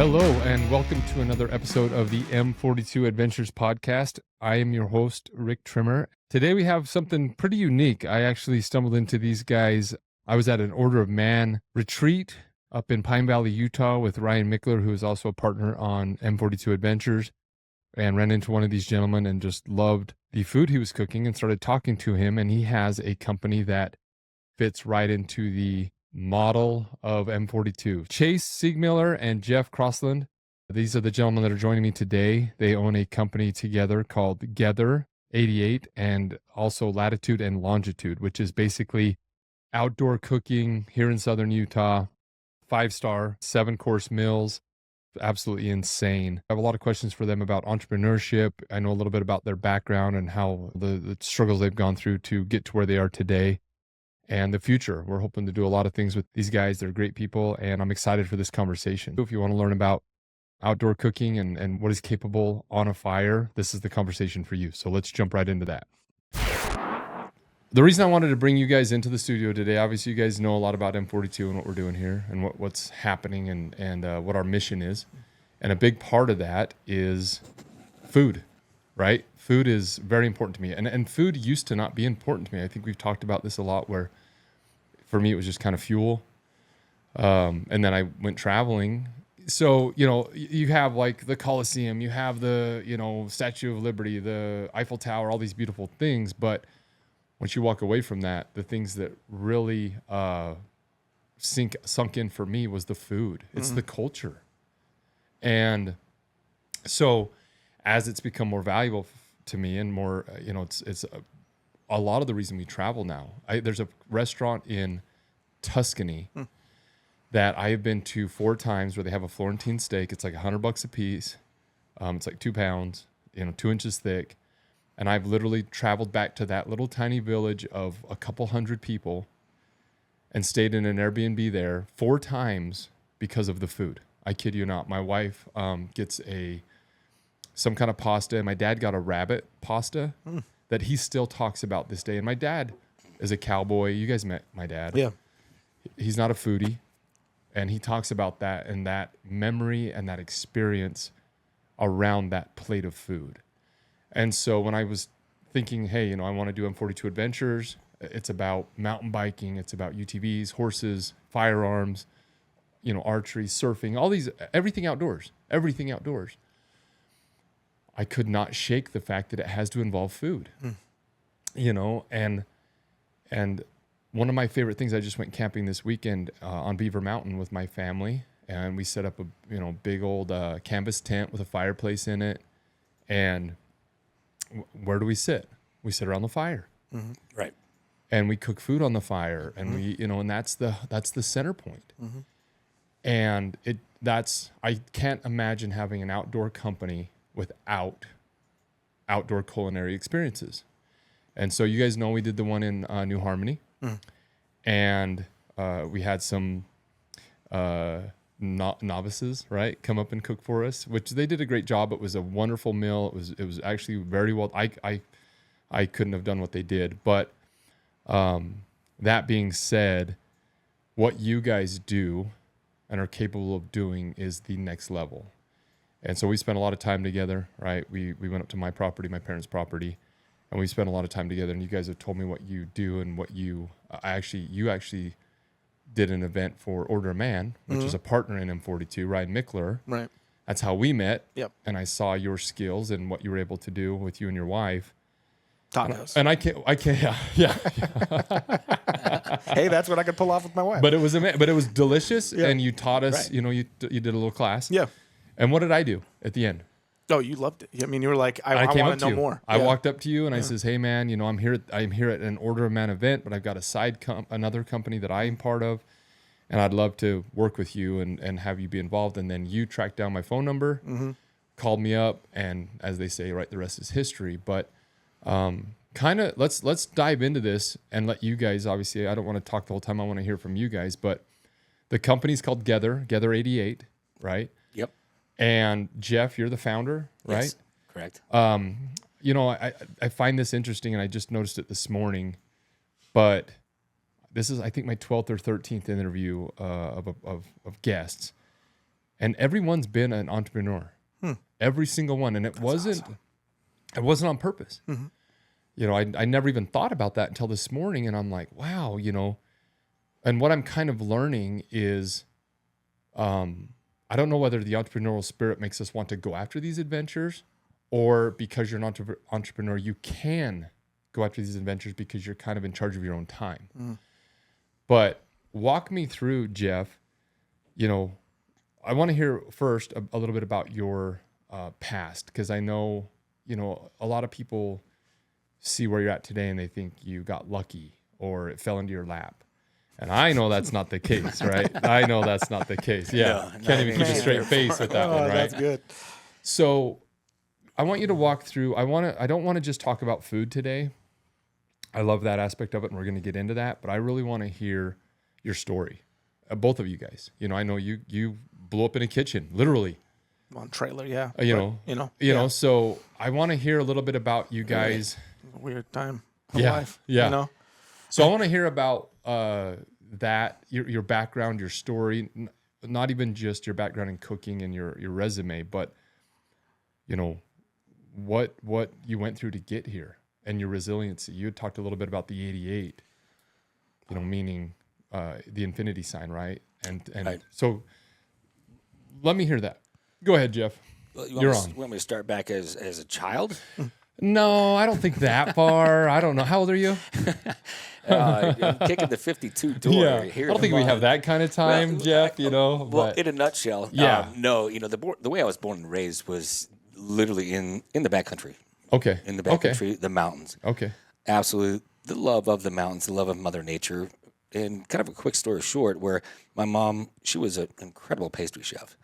Hello, and welcome to another episode of the M42 Adventures podcast. I am your host, Rick Trimmer. Today we have something pretty unique. I actually stumbled into these guys. I was at an Order of Man retreat up in Pine Valley, Utah with Ryan Mickler, who is also a partner on M42 Adventures, and ran into one of these gentlemen and just loved the food he was cooking and started talking to him. And he has a company that fits right into the model of M42. Chace Seegmiller and Jeff Crosland. These are the gentlemen that are joining me today. They own a company together called EP28 and also Latitude and Longitude, which is basically outdoor cooking here in Southern Utah. 5-star, 7-course meals. Absolutely insane. I have a lot of questions for them about entrepreneurship. I know a little bit about their background and how the struggles they've gone through to get to where they are today. And the future. We're hoping to do a lot of things with these guys. They're great people, and I'm excited for this conversation. If you want to learn about outdoor cooking and what is capable on a fire, this is the conversation for you. So let's jump right into that. The reason I wanted to bring you guys into the studio today, obviously you guys know a lot about M42 and what we're doing here and what's happening and what our mission is. And a big part of that is food, right? Food is very important to me. And food used to not be important to me. I think we've talked about this a lot where for me, it was just kind of fuel. And then I went traveling. So, you have like the Colosseum, you have the, Statue of Liberty, the Eiffel Tower, all these beautiful things. But once you walk away from that, the things that really sunk in for me was the food. It's the culture. And so as it's become more valuable to me and more, it's a lot of the reason we travel now. There's a restaurant in Tuscany that I have been to 4 times where they have a Florentine steak. It's like $100 a piece. It's like 2 pounds, 2 inches thick. And I've literally traveled back to that little tiny village of a couple hundred people and stayed in an Airbnb there 4 times because of the food. I kid you not. My wife gets some kind of pasta, and my dad got a rabbit pasta that he still talks about this day. And my dad is a cowboy. You guys met my dad. Yeah. He's not a foodie. And he talks about that and that memory and that experience around that plate of food. And so when I was thinking, hey, I want to do M42 Adventures, it's about mountain biking, it's about UTVs, horses, firearms, archery, surfing, everything outdoors. I could not shake the fact that it has to involve food, and one of my favorite things, I just went camping this weekend on Beaver Mountain with my family, and we set up a, big old canvas tent with a fireplace in it. And where do we sit? We sit around the fire. Mm-hmm. Right. And we cook food on the fire, and we, and that's the center point. Mm-hmm. And I can't imagine having an outdoor company without outdoor culinary experiences. And so you guys know we did the one in New Harmony, and we had some novices, right, come up and cook for us, which they did a great job. It was a wonderful meal. It was actually very well. I couldn't have done what they did, but that being said, what you guys do and are capable of doing is the next level. And so we spent a lot of time together, right? We went up to my property, my parents' property, and we spent a lot of time together. And you guys have told me what you do and what you actually did an event for Order of Man, which is a partner in M42, Ryan Mickler. Right. That's how we met. Yep. And I saw your skills and what you were able to do with you and your wife. Tacos. And I can't, yeah. Hey, that's what I could pull off with my wife. But it was delicious, Yeah. and you taught us. Right. You did a little class. Yeah. And what did I do at the end? Oh, you loved it. I mean, you were like, I came want up to know you. more. I walked up to you and I says, "Hey, man, I'm here at an Order of Man event, but I've got another company that I am part of, and I'd love to work with you and have you be involved." And then you tracked down my phone number, called me up, and as they say, right, the rest is history. But kind of let's dive into this and let you guys. Obviously, I don't want to talk the whole time. I want to hear from you guys. But the company's called Gather88, right? Yep. And Jeff, you're the founder, right? Yes, correct. I find this interesting, and I just noticed it this morning, but this is, I think, my 12th or 13th interview of guests. and everyone's been an entrepreneur. Every single one. And it wasn't on purpose. You know, I never even thought about that until this morning. And I'm like, wow, you know, and what I'm kind of learning is, I don't know whether the entrepreneurial spirit makes us want to go after these adventures, or because you're an entrepreneur, you can go after these adventures because you're kind of in charge of your own time. But walk me through, Jeff, you know, I want to hear first a little bit about your past, because I know, you know, a lot of people see where you're at today and they think you got lucky or it fell into your lap. And I know that's not the case, right? I know that's not the case. Yeah. Can't even keep a straight face with that one, right? That's good. So I want you to walk through, I don't want to just talk about food today. I love that aspect of it, and we're going to get into that, but I really want to hear your story. Both of you guys. You know, I know you blew up in a kitchen, literally. On trailer, yeah. You know, so I want to hear a little bit about you guys. Weird time of life. Yeah. You know? So I want to hear about that, your background, your story, not even just your background in cooking and your resume, but, you know, what you went through to get here and your resiliency. You had talked a little bit about the 88, you know, meaning the infinity sign, right? And right. So let me hear that. Go ahead, Jeff. You're on. You want me to start back as a child? No, I don't think that far. I don't know. How old are you? I'm kicking the 52 door. Yeah. Here I don't think we have that kind of time, Jeff, you know. Well, but in a nutshell, yeah. No, you know, the way I was born and raised was literally in the backcountry. Okay. In the backcountry, the mountains. Okay. Absolutely. The love of the mountains, the love of Mother Nature. And kind of a quick story short, where my mom, she was an incredible pastry chef.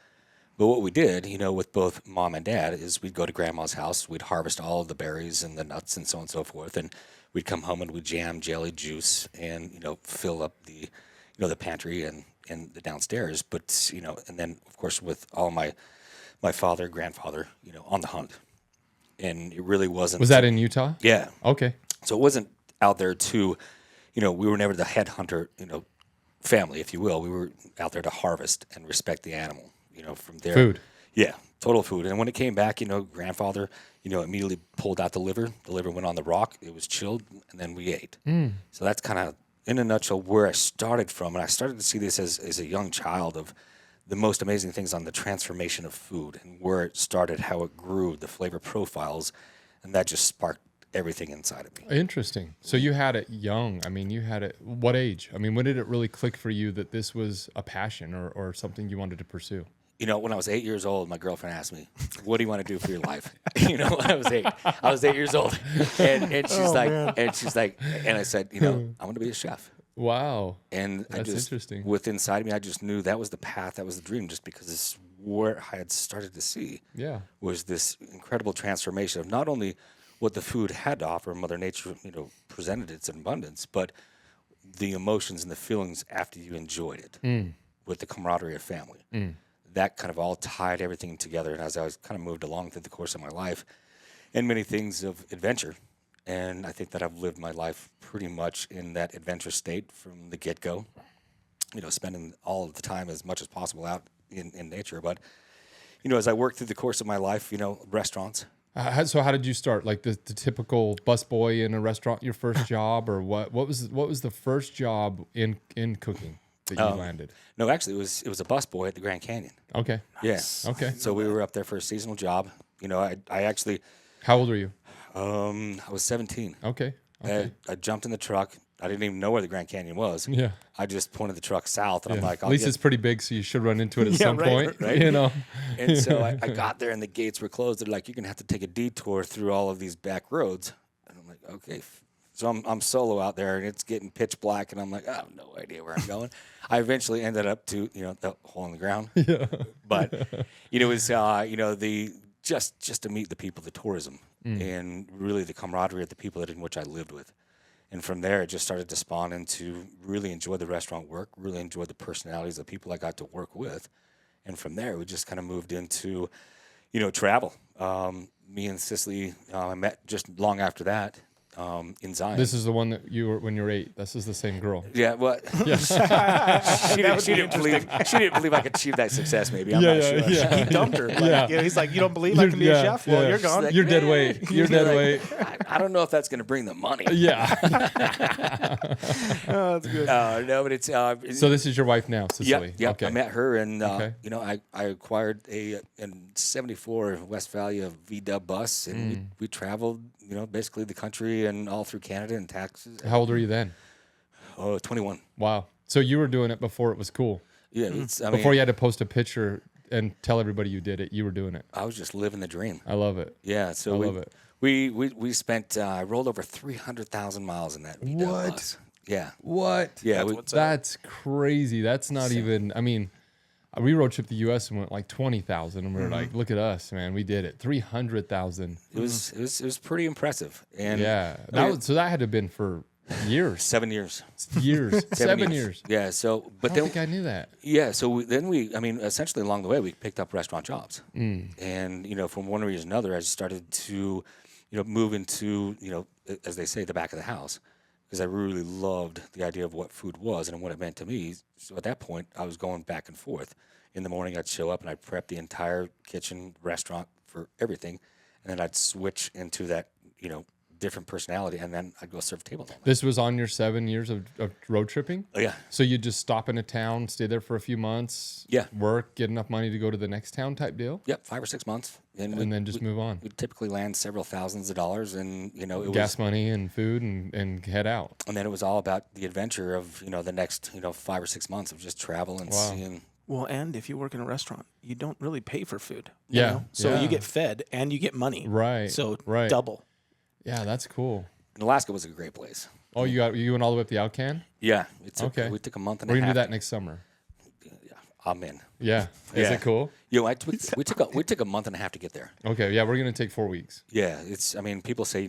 But what we did, you know, with both mom and dad is we'd go to grandma's house, we'd harvest all of the berries and the nuts and so on and so forth, and we'd come home and we'd jam, jelly, juice, and, you know, fill up the, you know, the pantry and the downstairs. But, you know, and then, of course, with all my father, grandfather, you know, on the hunt. And it really wasn't. Was that in Utah? Yeah. Okay. So it wasn't out there to, you know, we were never the headhunter, you know, family, if you will. We were out there to harvest and respect the animal. You know, from there. Food. Yeah, total food. And when it came back, you know, grandfather, you know, immediately pulled out the liver. The liver went on the rock. It was chilled, and then we ate. So that's kind of, in a nutshell, where I started from. And I started to see this as a young child of the most amazing things on the transformation of food and where it started, how it grew, the flavor profiles, and that just sparked everything inside of me. Interesting. So you had it young. I mean, you had it, what age? I mean, when did it really click for you that this was a passion or something you wanted to pursue? You know, when I was 8 years old, my girlfriend asked me, "What do you want to do for your life?" You know, when I was 8 years old, and she's like, and I said, you know, I want to be a chef. Wow. And that's interesting. With inside of me, I just knew that was the path, that was the dream, just because this is where I had started to see. Yeah. Was this incredible transformation of not only what the food had to offer, Mother Nature, you know, presented its abundance, but the emotions and the feelings after you enjoyed it, with the camaraderie of family. That kind of all tied everything together. And as I was kind of moved along through the course of my life and many things of adventure, and I think that I've lived my life pretty much in that adventure state from the get-go, you know, spending all of the time as much as possible out in nature. But, you know, as I worked through the course of my life, you know, restaurants. So how did you start? Like the typical busboy in a restaurant, your first job, or what was the first job in cooking that you landed? No, actually, it was a busboy at the Grand Canyon. Okay. Yeah. Okay. So we were up there for a seasonal job. You know, I actually. How old are you? I was 17. Okay. I jumped in the truck. I didn't even know where the Grand Canyon was. Yeah. I just pointed the truck south, and I'm like, at least it's pretty big, so you should run into it at some point. Right. You know. And so I got there, and the gates were closed. They're like, you're gonna have to take a detour through all of these back roads. And I'm like, okay. So I'm solo out there, and it's getting pitch black, and I'm like, I have no idea where I'm going. I eventually ended up to, you know, the hole in the ground. Yeah. But, you know, it was, you know, just to meet the people, the tourism, and really the camaraderie of the people in which I lived with. And from there, it just started to spawn into really enjoy the restaurant work, really enjoy the personalities of the people I got to work with. And from there, we just kind of moved into, you know, travel. Me and Cicely, I met just long after that. in Zion. This is the one that you were when you were 8. This is the same girl. Yeah, well, she didn't believe I could achieve that success. Maybe I'm not sure. He dumped her. Like, he's like, you don't believe I can be a chef? Well, you're gone. You're dead weight. You're dead weight. I don't know if that's going to bring the money. Yeah. Oh, that's good. No, but it's So this is your wife now, Cicely. Yeah. Okay. I met her, and Okay. I acquired a in '74 Westphalia VW bus, and we traveled, basically the country and all through Canada and Texas. How old were you then? Oh, 21. Wow. So you were doing it before it was cool. Yeah, Before you had to post a picture and tell everybody you did it, you were doing it. I was just living the dream. I love it. Yeah, so I love it. We spent I rolled over 300,000 miles in that VW What? bus. Yeah. What? Yeah, That's crazy. That's not even. I mean, we road tripped the U.S. and went like 20,000, and we were like, "Look at us, man! We did it. 300,000." it was pretty impressive. And Yeah. So that had to have been for years. 7 years. 7 years. Yeah. So, but I then don't think I knew that. yeah. So essentially along the way we picked up restaurant jobs, and from one reason or another, I just started to, move into as they say, the back of the house. Because I really loved the idea of what food was and what it meant to me. So at that point, I was going back and forth. In the morning, I'd show up and I'd prep the entire kitchen, restaurant for everything. And then I'd switch into that, different personality. And then I'd go serve tables all night. This was on your 7 years of road tripping? Oh, yeah. So you just stop in a town, stay there for a few months, Yeah. work, get enough money to go to the next town type deal? Yep, 5 or 6 months. And then just move on. We'd typically land several thousands of dollars, and, it Gas was... money and food and head out. And then it was all about the adventure of, the next, 5 or 6 months of just travel and seeing... Well, and if you work in a restaurant, you don't really pay for food. Yeah, So yeah. you get fed and you get money. Right. So right. double. Yeah, that's cool. And Alaska was a great place. Oh, you went all the way up the Outcan? Yeah. Okay. We took a month and We're a half. going to do that next summer. I'm in. Yeah. Is Yeah. it cool? We took a month and a half to get there. Okay. Yeah, we're going to take 4 weeks. Yeah, people say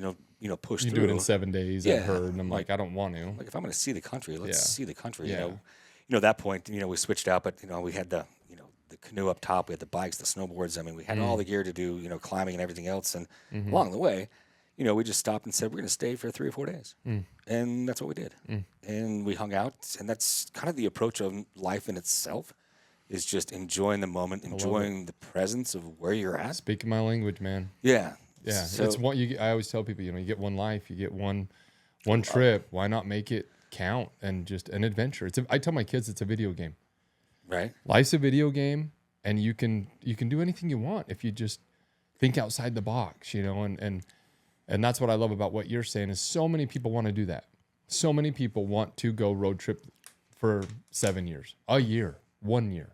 push You through. do it in 7 days, Yeah. I've heard, and I'm like, I don't want to. Like if I'm going to see the country, let's see the country. Yeah. At that point, we switched out, but we had the the canoe up top, we had the bikes, the snowboards. I mean, we had all the gear to do climbing and everything else. And along the way, we just stopped and said we're going to stay for 3 or 4 days, and that's what we did. And we hung out, and that's kind of the approach of life in itself. Is just enjoying the moment, enjoying the presence of where you're at. Speaking my language, man. Yeah. Yeah. So, It's one. I always tell people, you get one life, you get one trip. Why not make it count and just an adventure? I tell my kids it's a video game. right. Life's a video game, and you can do anything you want if you just think outside the box, and that's what I love about what you're saying is so many people want to do that. So many people want to go road trip for 7 years, a year, 1 year.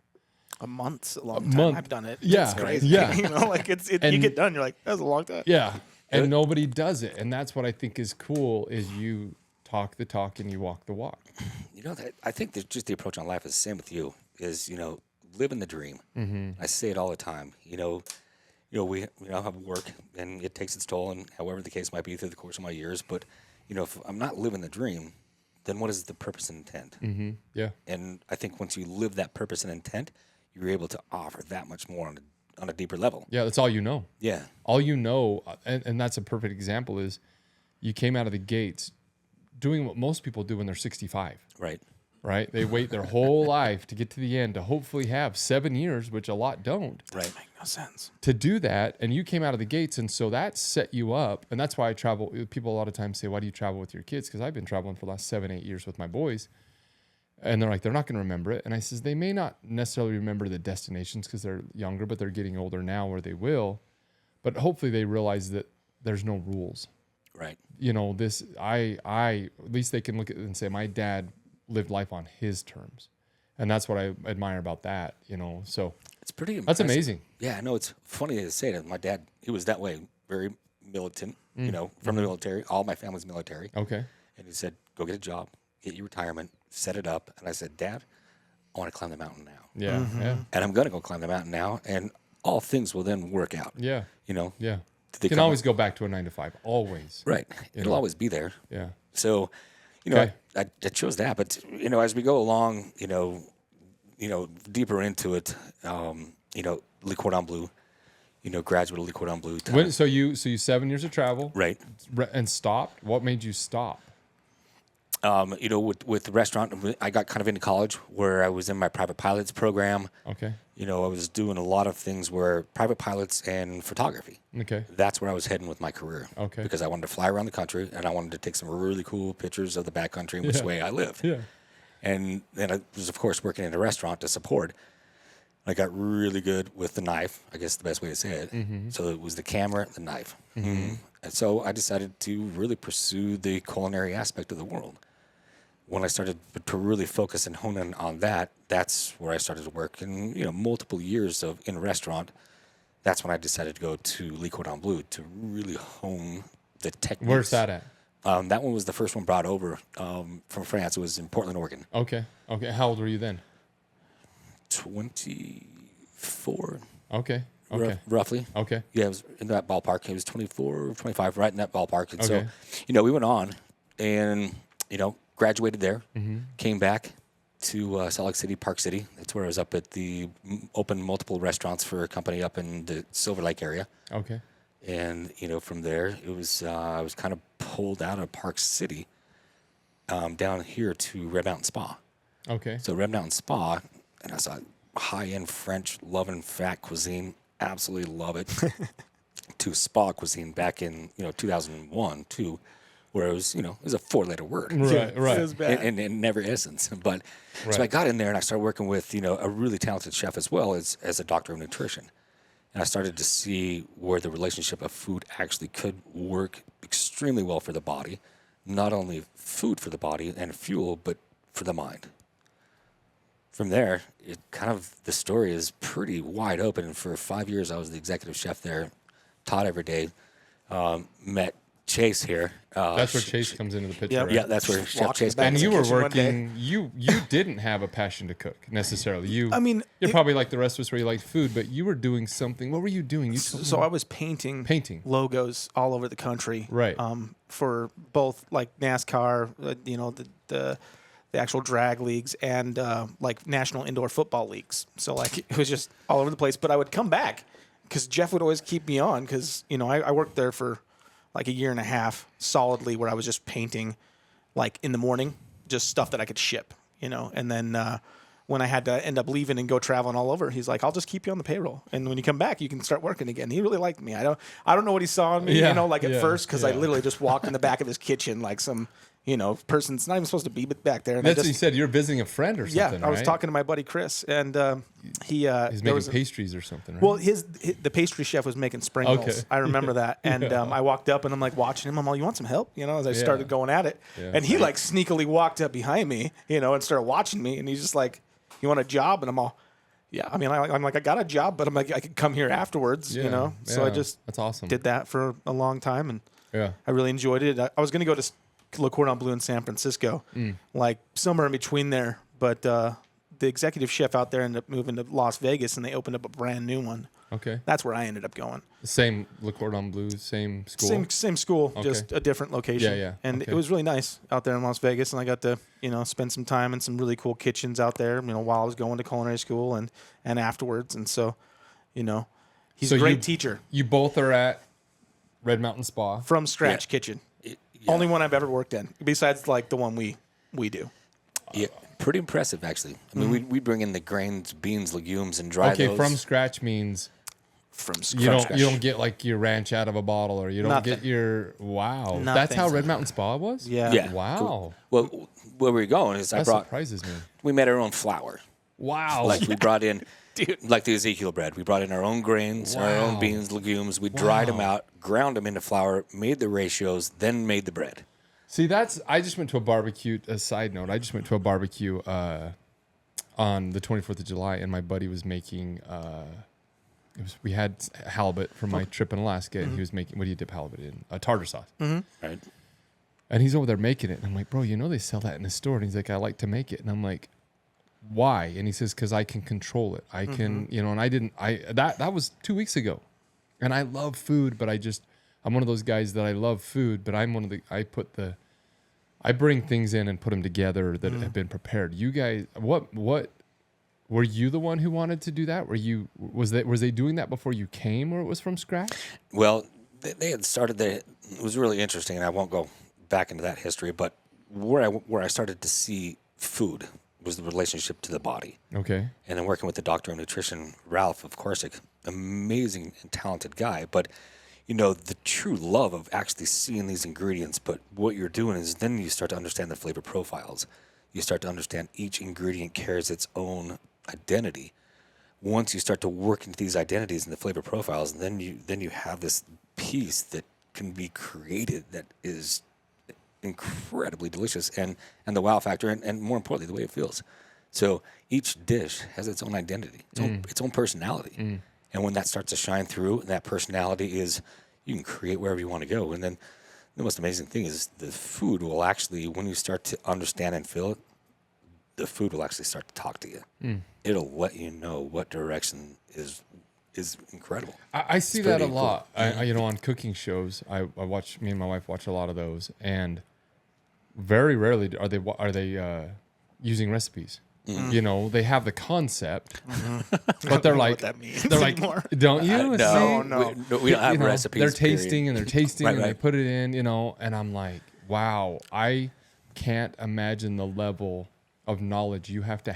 A month's a long time. month. I've done it. Yeah, It's crazy. yeah. You get done, you're like, that was a long time. Yeah. And nobody does it. And that's what I think is cool is you talk the talk and you walk the walk. I think that just the approach on life is the same with you. Is living the dream. I say it all the time. We have work and it takes its toll, and however the case might be through the course of my years. But if I'm not living the dream, then what is the purpose and intent? Yeah. And I think once you live that purpose and intent, you're able to offer that much more on a deeper level. Yeah. That's all you know. Yeah. All you know, and that's a perfect example is you came out of the gates doing what most people do when they're 65. Right. Right? They wait their whole life to get to the end to hopefully have 7 years, which a lot don't. Right. Make no sense. To do that, and you came out of the gates, and so that set you up. And that's why I travel. People a lot of times say, why do you travel with your kids? Because I've been traveling for the last 7-8 years with my boys. And they're like, they're not going to remember it. And I says, they may not necessarily remember the destinations because they're younger, but they're getting older now where they will. But hopefully they realize that there's no rules. Right. At least they can look at it and say, my dad lived life on his terms. And that's what I admire about that, so It's pretty impressive. that's amazing. Yeah, no, it's funny to say that. My dad, he was that way, very militant, from the military. All my family's military. Okay. And he said, go get a job, get your retirement, set it up. And I said, Dad, I want to climb the mountain now. Yeah. Yeah. And I'm going to go climb the mountain now, and all things will then work out. Yeah. Yeah. They You can come always go back to a 9 to 5. Always. Right. It'll always be there. Yeah. So, Okay. I chose that. But, as we go along, deeper into it, Le Cordon Bleu, graduate of Cordon Bleu. So you 7 years of travel, Right. And stopped. What made you stop? With the restaurant, I got kind of into college where I was in my private pilots program. Okay. I was doing a lot of things where private pilots and photography. Okay. That's where I was heading with my career. Okay. Because I wanted to fly around the country and I wanted to take some really cool pictures of the backcountry and which way I live. Yeah. And then I was, of course, working in a restaurant to support. I got really good with the knife, I guess the best way to say it. Mm-hmm. So it was the camera, the knife. Mm-hmm. And so I decided to really pursue the culinary aspect of the world. When I started to really focus and hone in on that, that's where I started to work. And, multiple years in a restaurant, that's when I decided to go to Le Cordon Bleu to really hone the techniques. Where's that at? That one was the first one brought over from France. It was in Portland, Oregon. Okay. How old were you then? 24. Okay. Roughly. Okay. Yeah, it was in that ballpark. It was 24, 25, right in that ballpark. And Okay. so, we went on and, graduated there, came back to Salt Lake City, Park City. That's where I was up at opened multiple restaurants for a company up in the Silver Lake area. Okay. And, from there, it was I was kind of pulled out of Park City down here to Red Mountain Spa. Okay. So Red Mountain Spa, and I saw high-end French loving fat cuisine. Absolutely love it. To spa cuisine back in 2001 too, where it was it was a 4-letter word. Right. It was bad. And never essence. But so I got in there and I started working with a really talented chef as well as a doctor of nutrition, and I started to see where the relationship of food actually could work extremely well for the body, not only food for the body and fuel, but for the mind. From there, the story is pretty wide open. And for 5 years, I was the executive chef there, taught every day, met Chace here. That's where Chace comes into the picture. Yep. Right? Yeah, that's where Chef Chace And comes you in. were kitchen one day. working. You didn't have a passion to cook necessarily. You're it- probably like the rest of us, where you liked food, but you were doing something. What were you doing? So I was painting logos all over the country. Right. For both like NASCAR, the actual drag leagues and like national indoor football leagues. So like it was just all over the place. But I would come back because Jeff would always keep me on because I worked there for like a year and a half solidly, where I was just painting like in the morning, just stuff that I could ship, and then when I had to end up leaving and go traveling all over, he's like, I'll just keep you on the payroll. And when you come back, you can start working again. He really liked me. I don't know what he saw in me, at first, because I literally just walked in the back of his kitchen like some, person's not even supposed to be back there. And That's what you said. You're visiting a friend or something, I was talking to my buddy Chris, and he's making pastries or something, right? Well, the pastry chef was making sprinkles. Okay. I remember that. And I walked up and I'm like watching him. I'm all, you want some help? As I started going at it. Yeah. And he like sneakily walked up behind me, and started watching me. And he's just like, you want a job? And I'm all, yeah. I mean, I'm like, I got a job, but I'm like, I could come here afterwards, So I just that's awesome. did that for a long time. And Yeah. I really enjoyed it. I was going to go to Le Cordon Bleu in San Francisco, like somewhere in between there. But the executive chef out there ended up moving to Las Vegas, and they opened up a brand new one. Okay. That's where I ended up going. Same Le Cordon Bleu, same school. Same school, Okay. just a different location. Yeah. And Okay. it was really nice out there in Las Vegas, and I got to spend some time in some really cool kitchens out there. While I was going to culinary school and afterwards, and so he's a great teacher. You both are at Red Mountain Spa. From scratch kitchen. Only one I've ever worked in, besides like the one we do. Yeah, pretty impressive actually. I mean, we bring in the grains, beans, legumes, and dry those. From scratch means From scratch. you don't get like your ranch out of a bottle, or you don't Nothing. get your wow. Nothing. That's how Red Mountain Spa was. Yeah. Wow. Cool. Well, where we're going is That surprises me. we made our own flour. Wow. Like we brought in, like the Ezekiel bread. We brought in our own grains, our own Wow. beans, legumes. We dried them out, ground them into flour, made the ratios, then made the bread. See, I just went to a barbecue. A side note, I just went to a barbecue on the 24th of July, and my buddy was making. We had halibut from my trip in Alaska, and he was making. What do you dip halibut in? A tartar sauce. Right. And he's over there making it, and I'm like, bro, they sell that in the store. And he's like, I like to make it, and I'm like, why? And he says, because I can control it. I can, and I didn't. That was 2 weeks ago, and I love food, but I'm one of those guys that I love food, but I'm one of I bring things in and put them together that have been prepared. You guys, what were you the one who wanted to do that? Was they doing that before you came, or it was from scratch? Well, they had started it was really interesting, and I won't go back into that history, but where I started to see food was the relationship to the body. Okay. And then working with the doctor of nutrition, Ralph of Corsic, amazing and talented guy, but the true love of actually seeing these ingredients, but what you're doing is then you start to understand the flavor profiles. You start to understand each ingredient carries its own identity. Once you start to work into these identities and the flavor profiles, then you have this piece that can be created that is incredibly delicious, and the wow factor, and more importantly, the way it feels. So each dish has its own identity, its own personality. And when that starts to shine through, and that personality is, you can create wherever you want to go. And then the most amazing thing is the food will actually, when you start to understand and feel it, the food will actually start to talk to you. It'll let you know what direction is incredible. I see that a lot. I on cooking shows, I watch, me and my wife watch a lot of those, and very rarely are they using recipes. They have the concept, but they're like, what that means they're like, anymore. don't you? No. We don't have recipes. They're tasting and they're tasting and they Right. put it in, and I'm like, wow, I can't imagine the level of knowledge you have to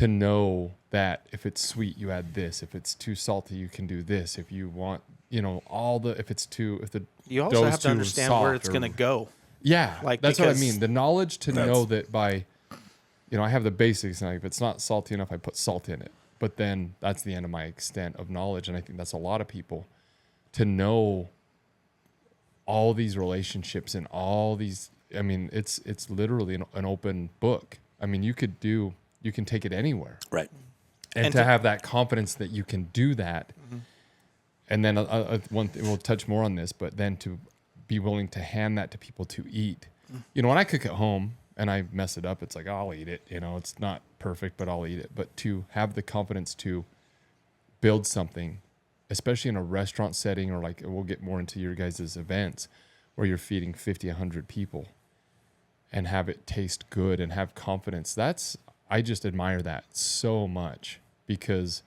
know that if it's sweet, you add this. If it's too salty, you can do this. If you want, if the You also dough's have to too understand where soft it's or- going to go. Yeah, that's what I because mean. The knowledge to know that by, I have the basics. And if it's not salty enough, I put salt in it. But then that's the end of my extent of knowledge. And I think that's a lot of people to know all these relationships and all these. I mean, it's literally an open book. I mean, you can take it anywhere. Right. And to have that confidence that you can do that. And then one thing, we'll touch more on this, but then to be willing to hand that to people to eat. When I cook at home and I mess it up, it's like, I'll eat it. It's not perfect, but I'll eat it. But to have the confidence to build something, especially in a restaurant setting, or like we'll get more into your guys' events where you're feeding 50, 100 people and have it taste good and have confidence. I just admire that so much, because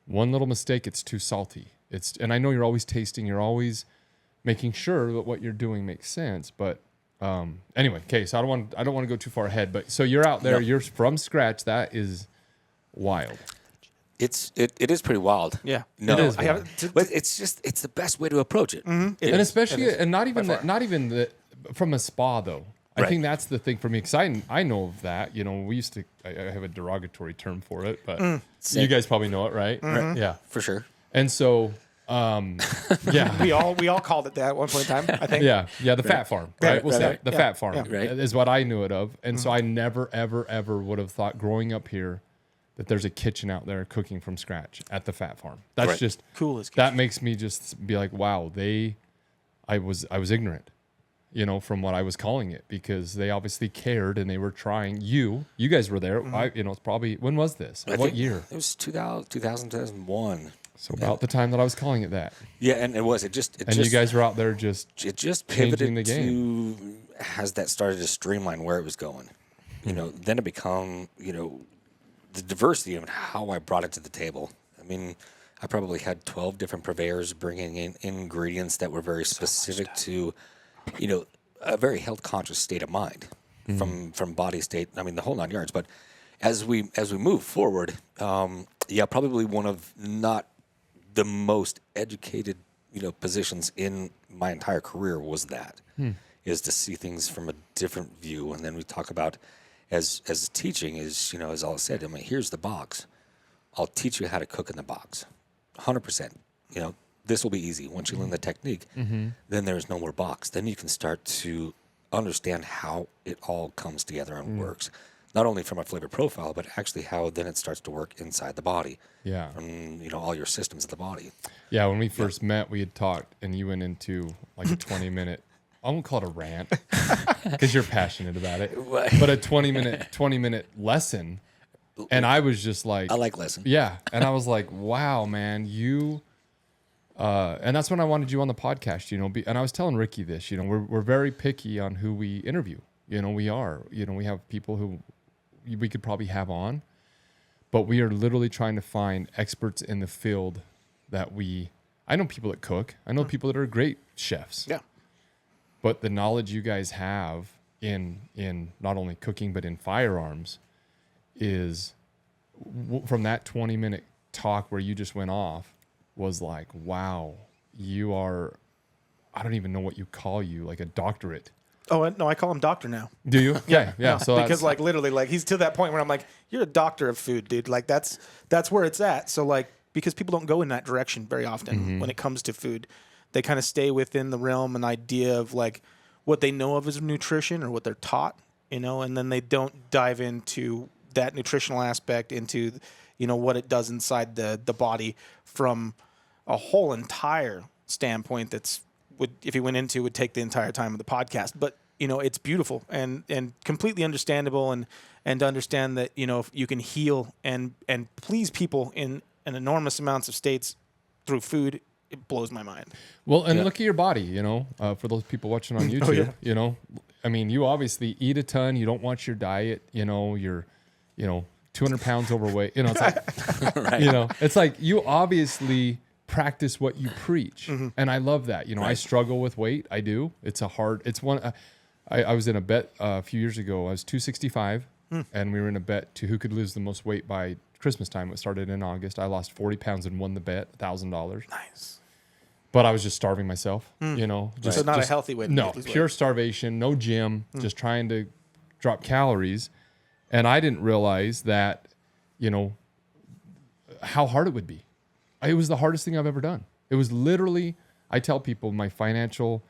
one little mistake, it's too salty. And I know you're always tasting, you're always making sure that what you're doing makes sense. But anyway, okay, so I don't want to go too far ahead. But so you're out there, you're from scratch. That is wild. It is pretty wild. Yeah. No, It is but it's the best way to approach it. And especially, and not even from a spa though. I think that's the thing for me, because I know of that. We used to. I have a derogatory term for it, but you guys probably know it, right? Yeah, For sure. and so yeah, We all called it that at one point in time, I think. yeah, the fat farm, right? We'll say the Yeah. fat farm Yeah. Right. is what I knew it of, and so I never, ever, ever would have thought growing up here that there's a kitchen out there cooking from scratch at the fat farm. That's Right. just Cool as that makes me just be like, wow, I was ignorant, from what I was calling it, because they obviously cared and they were trying. You guys were there. It's probably, when was this? I What think year? It was 2001. So about the time that I was calling it that. Yeah, and it was. And you guys were out there just it just changing pivoted the to has that started to streamline where it was going. Then it become the diversity of how I brought it to the table. I mean, I probably had 12 different purveyors bringing in ingredients that were very specific to, a very health conscious state of mind, from body state. I mean, the whole 9 yards. But as we move forward, probably one of not the most educated, positions in my entire career was that, is to see things from a different view. And then we talk about as teaching is, as all said, I mean, here's the box. I'll teach you how to cook in the box. 100%. This will be easy. Once you learn the technique, then there's no more box. Then you can start to understand how it all comes together and works. Not only from a flavor profile, but actually how then it starts to work inside the body. Yeah. From, all your systems of the body. Yeah, when we first met, we had talked, and you went into like a 20-minute, I won't call it a rant, because you're passionate about it, but a 20-minute lesson, and I was just like, I like lesson. yeah, and I was like, wow, man, you, and that's when I wanted you on the podcast, and I was telling Ricky this, we're very picky on who we interview, we are, we have people who, we could probably have on, but we are literally trying to find experts in the field that I know people that cook. I know people that are great chefs. Yeah. But the knowledge you guys have in not only cooking, but in firearms is from that 20-minute talk where you just went off was like, wow, you are, I don't even know what you call you, like a doctorate. Oh, no, I call him doctor now. Do you? Yeah. No, So because like literally like he's to that point where I'm like, you're a doctor of food, dude. Like that's where it's at. So like, because people don't go in that direction very often when it comes to food, they kind of stay within the realm and idea of like what they know of as nutrition or what they're taught, and then they don't dive into that nutritional aspect, into, what it does inside the body from a whole entire standpoint if he went into, would take the entire time of the podcast. But, it's beautiful and completely understandable and to understand that, if you can heal and please people in an enormous amounts of states through food, it blows my mind. Well, and look at your body, for those people watching on YouTube, I mean, you obviously eat a ton. You don't watch your diet, you're, 200 pounds overweight, it's like, Right. It's like you obviously practice what you preach. And I love that. I struggle with weight. I do. It's one, I was in a bet a few years ago. I was 265 and we were in a bet to who could lose the most weight by Christmas time. It started in August. I lost 40 pounds and won the bet, $1,000. Nice. But I was just starving myself, So not a healthy way to no, lose pure weight. starvation, no gym, just trying to drop calories. And I didn't realize that, how hard it would be. It was the hardest thing I've ever done. It was literally, I tell people my financial,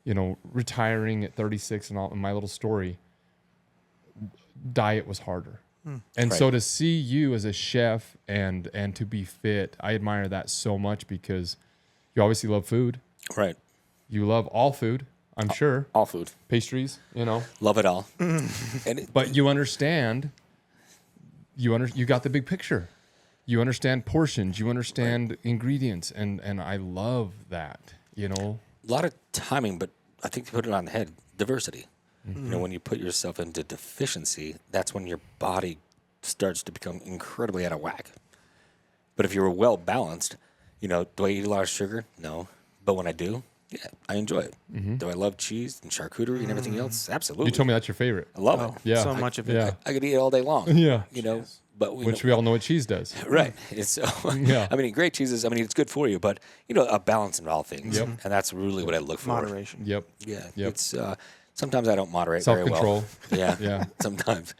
retiring at 36 and all, my little story, diet was harder. And so to see you as a chef and to be fit, I admire that so much because you obviously love food. Right. You love all food, I'm sure. All food. Pastries, Love it all. But you understand, you got the big picture. You understand portions, you understand ingredients, and I love that, A lot of timing, but I think you put it on the head, diversity. When you put yourself into deficiency, that's when your body starts to become incredibly out of whack. But if you're well balanced, do I eat a lot of sugar? No. But when I do, yeah, I enjoy it. Do I love cheese and charcuterie and everything else? Absolutely. You told me that's your favorite. I love it. Yeah. So much of it. Yeah. I could eat it all day long. Yeah. But Which we all know what cheese does. right. It's Yeah. great cheeses. It's good for you, but a balance in all things, Yep. and that's really what I look for. Moderation. Yep. Yeah. Yep. It's sometimes I don't moderate very well. Self-control. Yeah. Yeah. Sometimes.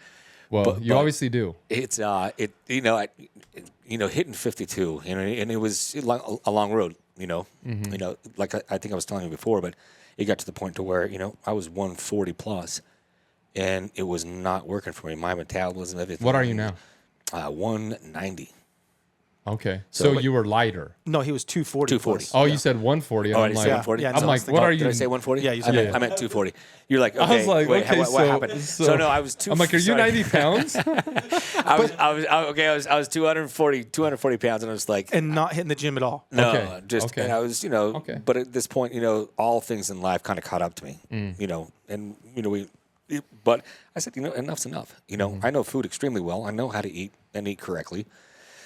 Well, you but obviously do. It's hitting 52, and it was a long road. Like I think I was telling you before, but it got to the point to where I was 140 plus, and it was not working for me. My metabolism, everything. What are you now? 190. Okay. So, So like- you were lighter. No, he was 240. 240. plus. Oh, you said 140. Oh, I'm I didn't like, say 140? Yeah, I'm no, like, it's what like- are you? Did I say 140? Yeah, you said I meant 240. You're like, okay. I was like, wait, okay, what happened? so No, I was 240. I'm like, are you 90 pounds? I was 240 pounds, and I was like, And not hitting the gym at all. no, Okay, just, okay. and I was, Okay. but at this point, all things in life kind of caught up to me, and, but I said, enough's enough. I know food extremely well. I know how to eat and eat correctly.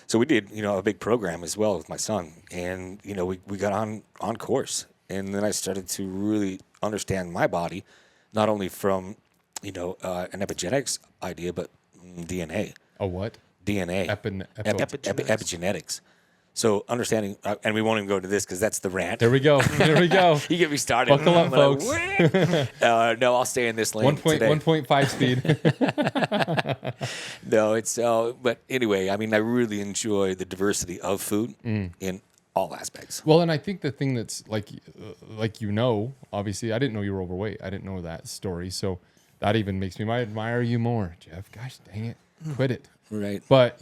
So we did, a big program as well with my son, and, we got on course. And then I started to really understand my body, not only from, an epigenetics idea, but DNA. A what? DNA. Epigenetics. So understanding, and we won't even go into this because that's the rant. There we go. There we go. You get me started. Buckle up, I'm like, folks. no, I'll stay in this lane today. 1.5 speed. No, it's but anyway, I really enjoy the diversity of food in all aspects. Well, and I think the thing that's like obviously, I didn't know you were overweight. I didn't know that story. So that even makes me admire you more, Jeff. Gosh, dang it. Quit it. Right. But,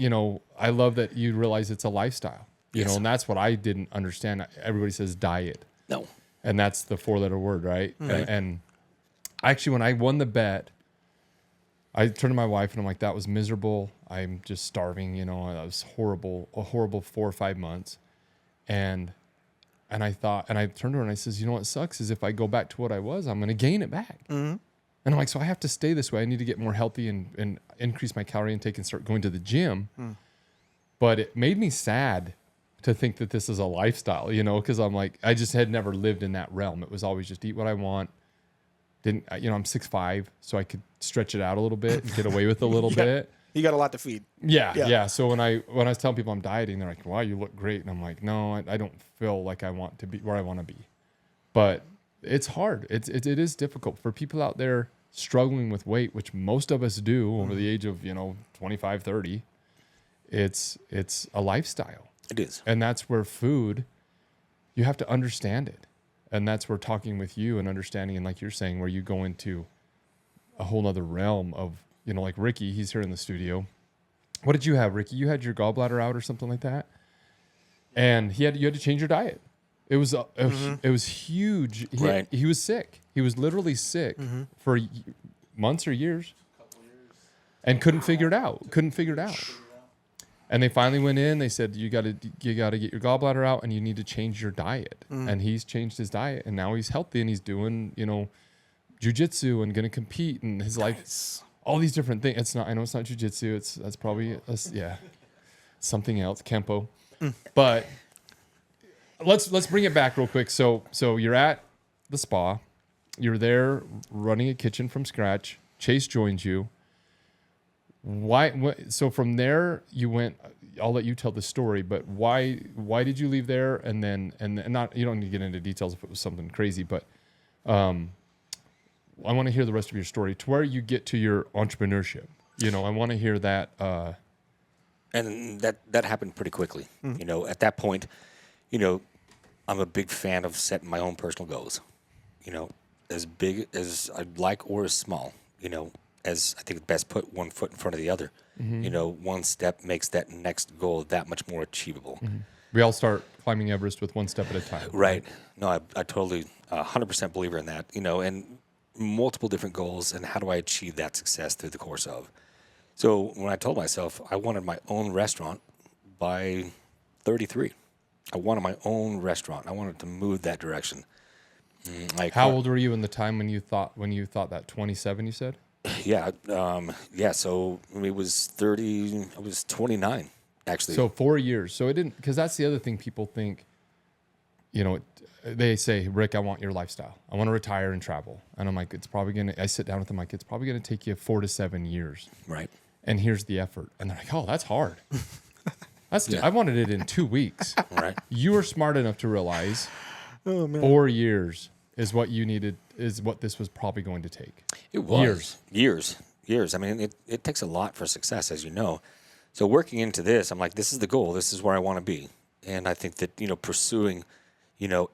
I love that you realize it's a lifestyle, Yes. and that's what I didn't understand. Everybody says diet, No. and that's the 4-letter word, right? And actually, when I won the bet, I turned to my wife and I'm like, that was miserable. I'm just starving, that was horrible, a horrible 4 or 5 months. And I turned to her and I says, what sucks is if I go back to what I was, I'm going to gain it back. And I'm like, so I have to stay this way. I need to get more healthy and increase my calorie intake and start going to the gym. But it made me sad to think that this is a lifestyle, because I'm like, I just had never lived in that realm. It was always just eat what I want. I'm 6'5", so I could stretch it out a little bit and get away with a little bit. You got a lot to feed. Yeah. So when I was telling people I'm dieting, they're like, wow, you look great. And I'm like, no, I don't feel like I want to be where I want to be. But it's hard. It is difficult for people out there struggling with weight, which most of us do over the age of 25, 30. It's a lifestyle. It is. And that's where food, you have to understand it. And that's where talking with you and understanding, and like you're saying, where you go into a whole other realm of, like Ricky, he's here in the studio. What did you have, Ricky? You had your gallbladder out or something like that? And you had to change your diet. It was it was huge. He was sick. He was literally sick for months or years, and couldn't figure it out. And they finally went in. They said, you got to get your gallbladder out, and you need to change your diet. And he's changed his diet, and now he's healthy, and he's doing jiu-jitsu and going to compete in his life. All these different things. I know it's not jiu-jitsu. That's probably something else, Kempo. But let's bring it back real quick. So you're at the spa. You're there running a kitchen from scratch. Chace joins you. So from there you went. I'll let you tell the story. But why did you leave there? And not, you don't need to get into details if it was something crazy. But I want to hear the rest of your story to where you get to your entrepreneurship. I want to hear that. And that happened pretty quickly. At that point, I'm a big fan of setting my own personal goals. As big as I'd like or as small. As I think best put one foot in front of the other. One step makes that next goal that much more achievable. We all start climbing Everest with one step at a time. Right. No, I totally 100% believer in that. And multiple different goals, and how do I achieve that success through the course of. So when I told myself I wanted my own restaurant by 33, I wanted my own restaurant. I wanted to move that direction. How old were you in the time when you thought that? 27, you said? Yeah. So it was 30. I was 29 actually. So 4 years. So it didn't, because that's the other thing people think. They say, Rick, I want your lifestyle. I want to retire and travel. And I'm like, I sit down with them like, it's probably going to take you 4 to 7 years. Right. And here's the effort. And they're like, oh, that's hard. I wanted it in 2 weeks. Right. You were smart enough to realize 4 years is what you needed, is what this was probably going to take. It was. Years. I mean, it takes a lot for success, as you know. So working into this, I'm like, this is the goal. This is where I want to be. And I think that, pursuing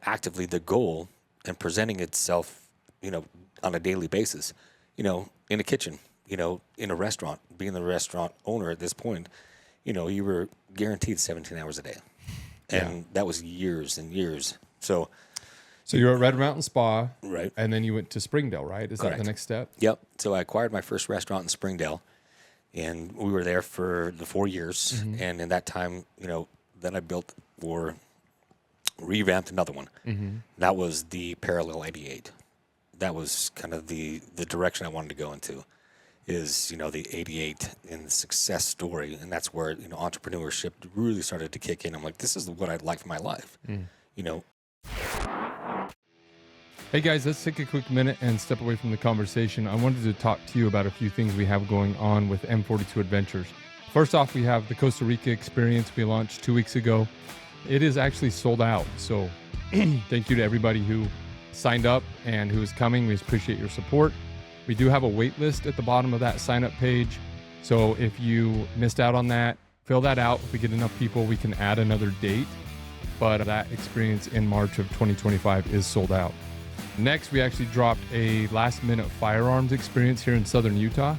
actively the goal and presenting itself, on a daily basis, in a kitchen, in a restaurant, being the restaurant owner at this point, you were guaranteed 17 hours a day. And that was years and years. So you're at Red Mountain Spa. Right. And then you went to Springdale, right? Is Correct. That the next step? Yep. So I acquired my first restaurant in Springdale, and we were there for the 4 years. And in that time, then I built or revamped another one. That was the Parallel 88. That was kind of the direction I wanted to go into, is the 88 and the success story. And that's where entrepreneurship really started to kick in. I'm like, this is what I'd like for my life. Hey guys, let's take a quick minute and step away from the conversation. I wanted to talk to you about a few things we have going on with M42 Adventures. First off, we have the Costa Rica experience we launched 2 weeks ago. It is actually sold out. So thank you to everybody who signed up and who is coming. We appreciate your support. We do have a wait list at the bottom of that sign up page. So if you missed out on that, fill that out. If we get enough people, we can add another date. But that experience in March of 2025 is sold out. Next, we actually dropped a last minute firearms experience here in Southern Utah.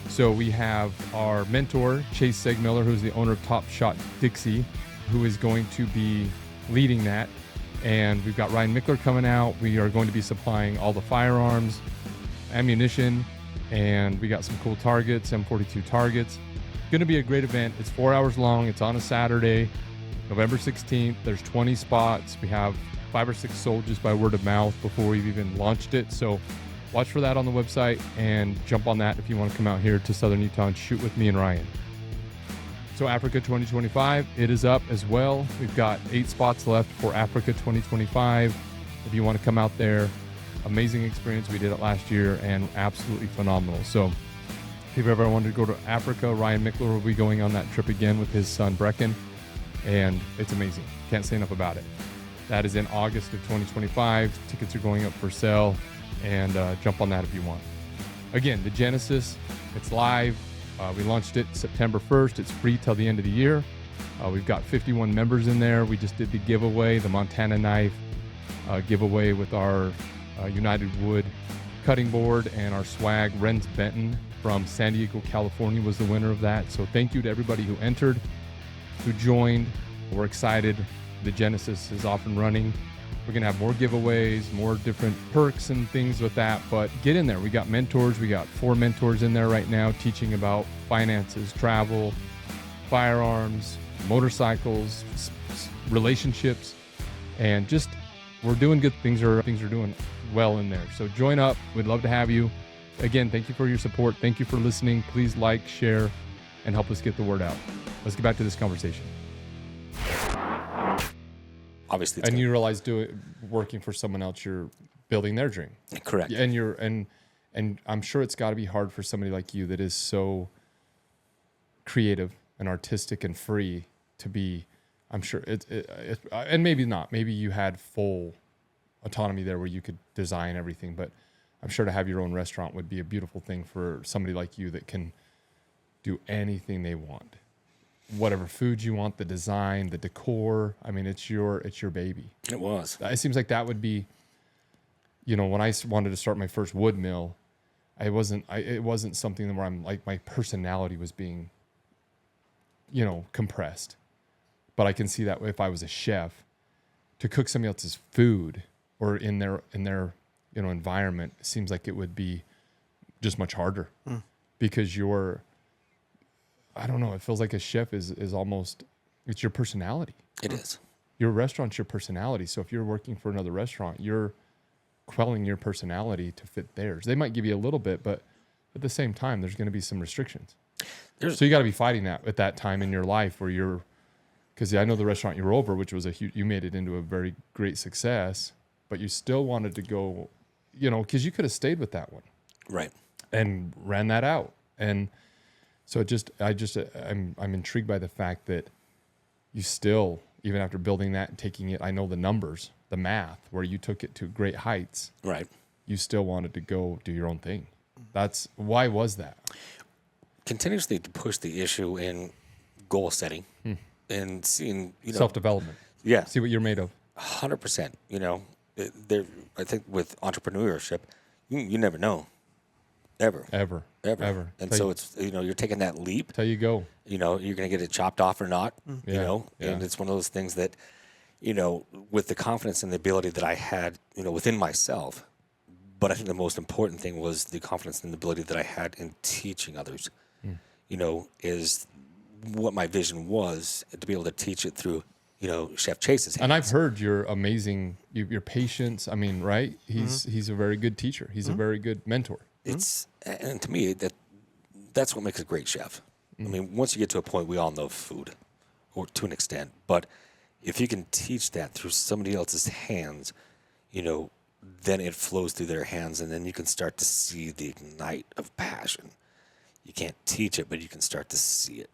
So we have our mentor, Chace Seegmiller, who's the owner of Top Shot Dixie, who is going to be leading that. And we've got Ryan Mickler coming out. We are going to be supplying all the firearms, ammunition, and we got some cool targets, M42 targets. Going to be a great event. It's 4 hours long. It's on a Saturday, November 16th. There's 20 spots. We have 5 or 6 sold just by word of mouth before we've even launched it. So watch for that on the website and jump on that if you want to come out here to Southern Utah and shoot with me and Ryan. So Africa 2025, it is up as well. We've got 8 spots left for Africa 2025. If you want to come out there, amazing experience. We did it last year and absolutely phenomenal. So if you've ever wanted to go to Africa, Ryan Mickler will be going on that trip again with his son Brecken, and it's amazing. Can't say enough about it. That is in August of 2025. Tickets are going up for sale, and jump on that if you want. Again, the Genesis, it's live. We launched it September 1st. It's free till the end of the year. We've got 51 members in there. We just did the giveaway, the Montana knife giveaway with our United Wood cutting board and our swag. Renz Benton from San Diego, California was the winner of that. So thank you to everybody who entered, who joined. We're excited. The Genesis is off and running. We're going to have more giveaways, more different perks and things with that, but get in there. We got mentors. We got 4 mentors in there right now teaching about finances, travel, firearms, motorcycles, relationships, and just we're doing good things. Things are doing well in there. So join up. We'd love to have you. Again, thank you for your support. Thank you for listening. Please like, share, and help us get the word out. Let's get back to this conversation. Obviously, and you realize working for someone else, you're building their dream. Correct. And I'm sure it's got to be hard for somebody like you that is so creative and artistic and free to be. I'm sure and maybe not. Maybe you had full autonomy there where you could design everything, but I'm sure to have your own restaurant would be a beautiful thing for somebody like you that can do anything they want. Whatever food you want, the design, the decor. I mean, it's your baby. It was. It seems like that would be, when I wanted to start my first wood mill, it wasn't something where I'm like, my personality was being, compressed. But I can see that if I was a chef, to cook somebody else's food or in their environment, it seems like it would be just much harder because I don't know. It feels like a chef is almost, it's your personality. It is. Your restaurant's your personality. So if you're working for another restaurant, you're quelling your personality to fit theirs. They might give you a little bit, but at the same time, there's going to be some restrictions. So you got to be fighting that at that time in your life where because I know the restaurant you're over, which was you made it into a very great success, but you still wanted to go, because you could have stayed with that one. Right. And ran that out. And so I'm intrigued by the fact that you still, even after building that and taking it, I know the numbers, the math, where you took it to great heights. Right. You still wanted to go do your own thing. Why was that? Continuously to push the issue in goal setting and seeing, self-development. Yeah. See what you're made of. 100%. I think with entrepreneurship, you never know. Ever. And so it's, you're taking that leap. Till you go. You're going to get it chopped off or not, and it's one of those things that, with the confidence and the ability that I had, within myself, but I think the most important thing was the confidence and the ability that I had in teaching others, is what my vision was, to be able to teach it through, Chef Chace's hands. And I've heard your amazing, your patience. I mean, right? He's a very good teacher. He's a very good mentor. And to me, that's what makes a great chef. I mean, once you get to a point, we all know food, or to an extent. But if you can teach that through somebody else's hands, then it flows through their hands, and then you can start to see the ignite of passion. You can't teach it, but you can start to see it.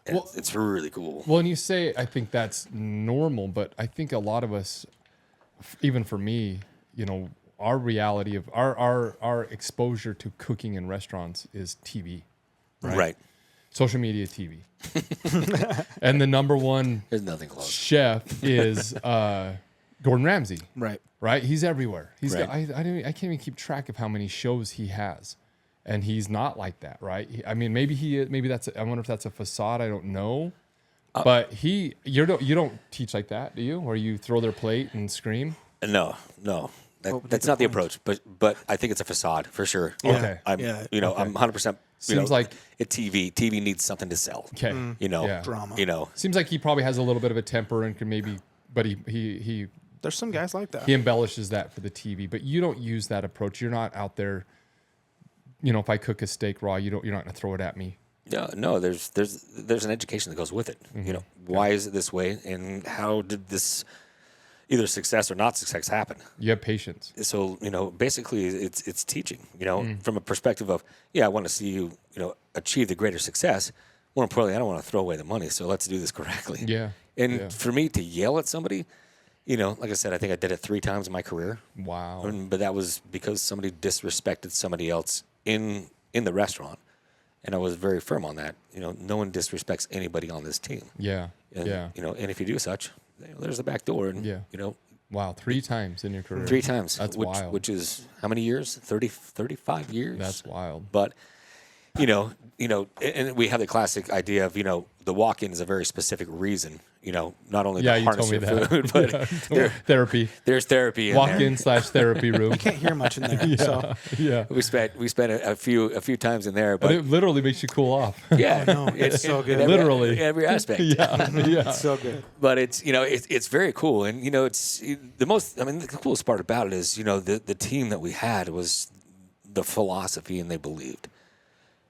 And it's really cool. Well, and you say, I think that's normal, but I think a lot of us, even for me, our reality of our exposure to cooking in restaurants is TV, right? Social media, TV, and the number one There's nothing close. chef is Gordon Ramsay, right? He's everywhere. Right. I can't even keep track of how many shows he has, and he's not like that, right? I mean, maybe that's. I wonder if that's a facade. I don't know, but you don't teach like that, do you? Or you throw their plate and scream? No. That's not the approach, but I think it's a facade for sure. Yeah. Okay. I'm 100%. Seems like TV needs something to sell. Okay. Drama. Seems like he probably has a little bit of a temper and can maybe, but he There's some guys like that. He embellishes that for the TV, but you don't use that approach. You're not out there, if I cook a steak raw, you're not going to throw it at me. No, there's an education that goes with it. Why is it this way, and how did this either success or not success happen? You have patience. So, basically it's teaching, from a perspective of, I want to see you, achieve the greater success. More importantly, I don't want to throw away the money, so let's do this correctly. Yeah. And for me to yell at somebody, like I said, I think I did it 3 times in my career. Wow. But that was because somebody disrespected somebody else in the restaurant. And I was very firm on that. No one disrespects anybody on this team. Yeah. And, yeah. And if you do such, there's the back door. And, Wow. 3 times in your career. 3 times. That's wild. Which is how many years? 35 years? That's wild. But, and we have the classic idea of, the walk-in is a very specific reason, not only to harness your food, but therapy. There's therapy in Walk-in / therapy room. You can't hear much in there. So Yeah. We spent a few times in there, But but it literally makes you cool off. yeah, no, it's so good. Literally. in every aspect. Yeah. It's so good. But it's it's very cool, and it's the coolest part about it is the team that we had was the philosophy, and they believed.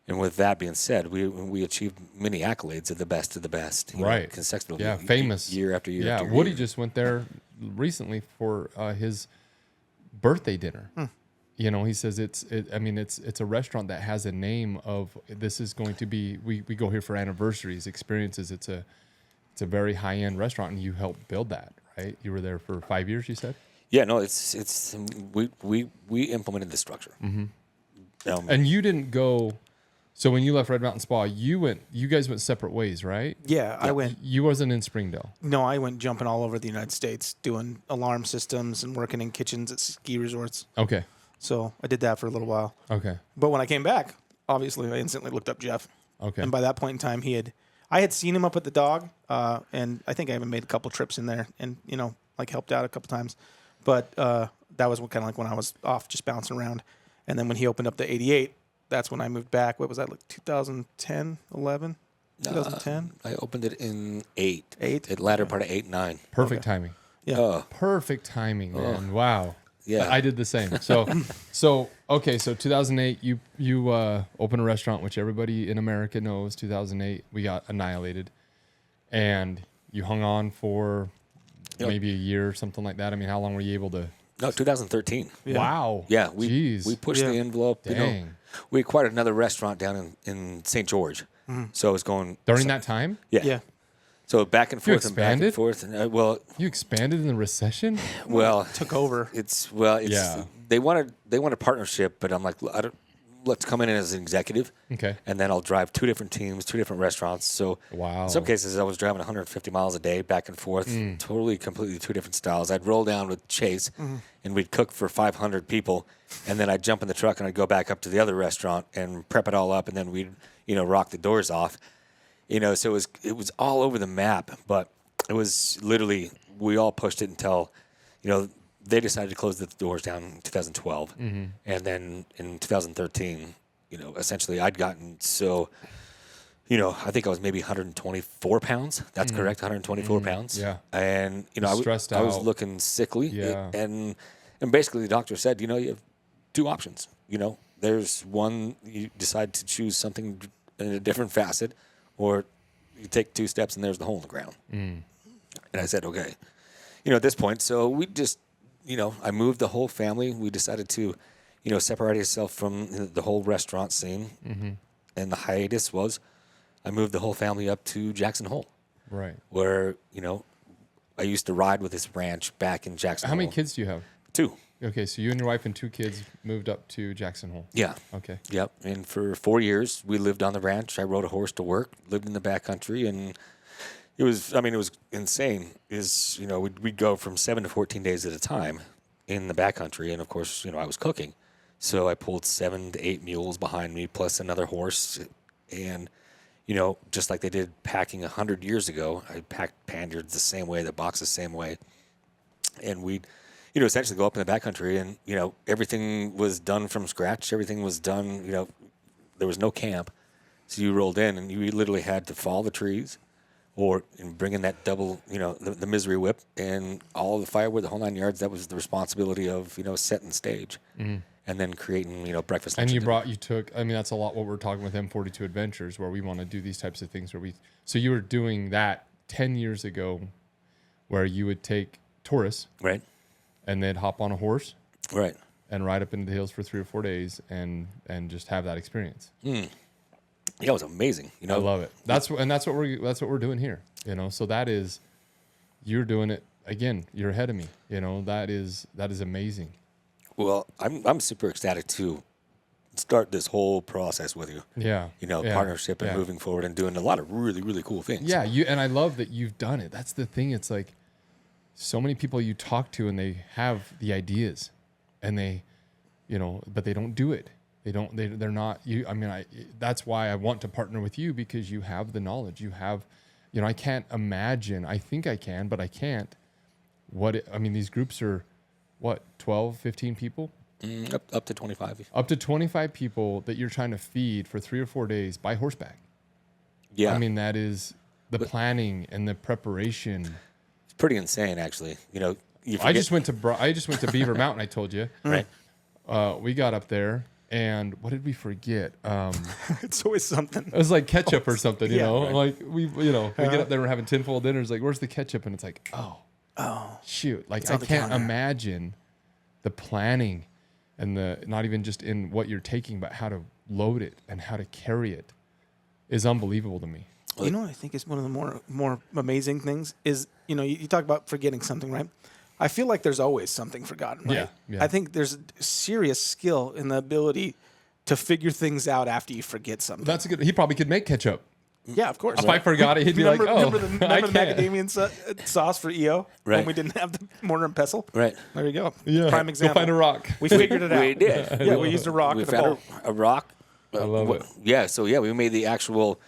And with that being said, we achieved many accolades of the best, Right. consecutively. Yeah, famous. year after year. Yeah, after Woody year. just went there recently for his birthday dinner. He says it's a restaurant that has a name of, this is going to be, we go here for anniversaries, experiences. It's a very high end restaurant, and you helped build that, right? You were there for 5 years, you said? Yeah, no, it's we implemented the structure. And you didn't go. So when you left Red Mountain Spa, you guys went separate ways, right? Yeah, I went. You wasn't in Springdale. No, I went jumping all over the United States, doing alarm systems and working in kitchens at ski resorts. Okay. So I did that for a little while. Okay. But when I came back, obviously I instantly looked up Jeff. Okay. And by that point in time, I had seen him up at the Dog, and I think I even made a couple trips in there, and helped out a couple times. But that was kind of like when I was off, just bouncing around. And then when he opened up the 88. That's when I moved back. What was that, like 2010, 11? 2010? I opened it in 8. 8? The latter part of 8, 9. Perfect timing. Yeah. Perfect timing, man. Wow. Yeah. I did the same. So 2008, you opened a restaurant, which everybody in America knows. 2008, we got annihilated, and you hung on for maybe a year or something like that. I mean, how long were you able to? No, 2013. Yeah. Wow. Yeah, we pushed the envelope. Dang. We acquired another restaurant down in St. George. So I was going During that time? Yeah. Yeah. So back and forth expanded? and back and forth. And, You expanded in the recession? Took over. They wanted partnership, but I'm like, let's come in as an executive. Okay. And then I'll drive 2 different teams, 2 different restaurants. So Wow. in some cases I was driving 150 miles a day back and forth, completely 2 different styles. I'd roll down with Chace and we'd cook for 500 people, and then I'd jump in the truck and I'd go back up to the other restaurant and prep it all up, and then we'd, rock the doors off. So it was all over the map, but it was literally, we all pushed it until, they decided to close the doors down in 2012. And then in 2013, essentially I'd gotten so, I think I was maybe 124 pounds. That's correct, 124 pounds. Yeah. And, Stressed I was out. looking sickly. Yeah. And basically the doctor said, you have 2 options. There's one, you decide to choose something in a different facet, or you take 2 steps and there's the hole in the ground. And I said, okay. At this point, so we just, I moved the whole family. We decided to, separate ourselves from the whole restaurant scene. And the hiatus was, I moved the whole family up to Jackson Hole. Right. Where, I used to ride with this ranch back in Jackson Hole. How many kids do you have? 2. Okay, so you and your wife and 2 kids moved up to Jackson Hole. Yeah. Okay. Yep. And for 4 years, we lived on the ranch. I rode a horse to work, lived in the backcountry, and it was insane. We'd go from 7 to 14 days at a time in the backcountry, and of course, I was cooking. So I pulled 7 to 8 mules behind me, plus another horse, and just like they did packing 100 years ago, I packed panniers the same way, the boxes the same way, and we'd essentially go up in the backcountry, and everything was done from scratch. Everything was done. There was no camp, so you rolled in, and you literally had to follow the trees, or in bringing that double, the misery whip and all the firewood, the whole 9 yards. That was the responsibility of, setting stage and then creating, breakfast. And lunch, you took, that's a lot what we're talking with M42 Adventures, where we want to do these types of things so you were doing that 10 years ago where you would take tourists. Right. And they'd hop on a horse. Right. And ride up into the hills for 3 or 4 days and just have that experience. Yeah, it was amazing. I love it. That's what we're doing here. So you're doing it again. You're ahead of me. That is amazing. Well, I'm super ecstatic to start this whole process with you. Yeah. Partnership and moving forward and doing a lot of really, really cool things. Yeah, and I love that you've done it. That's the thing. It's like so many people you talk to and they have the ideas and they, but they don't do it. They're not you. That's why I want to partner with you, because you have the knowledge. You have, I can't imagine. I think I can, but I can't. These groups are what, 12, 15 people? Up to 25. Up to 25 people that you're trying to feed for 3 or 4 days by horseback. Yeah. That is the planning and the preparation. It's pretty insane, actually. I just went to Beaver Mountain, I told you. Right. We got up there. And what did we forget? It's always something. It was like ketchup or something, Yeah, Right. Like we get up there, we're having tinfoil dinners. Like, where's the ketchup? And it's like, oh, shoot! Like, I can't imagine the planning and the not even just in what you're taking, but how to load it and how to carry it is unbelievable to me. What I think is one of the more amazing things is you talk about forgetting something, right? I feel like there's always something forgotten, right? Yeah. I think there's serious skill in the ability to figure things out after you forget something. That's he probably could make ketchup. Yeah, of course. If I forgot it, he'd be like, remember the I can't. macadamia sauce for EO Right. when we didn't have the mortar and pestle? Right. There you go. Yeah. Prime example. Go find a rock. We figured it out. We did. Yeah, we used a rock We and a found bowl. a rock. I love it. Yeah, so we made the actual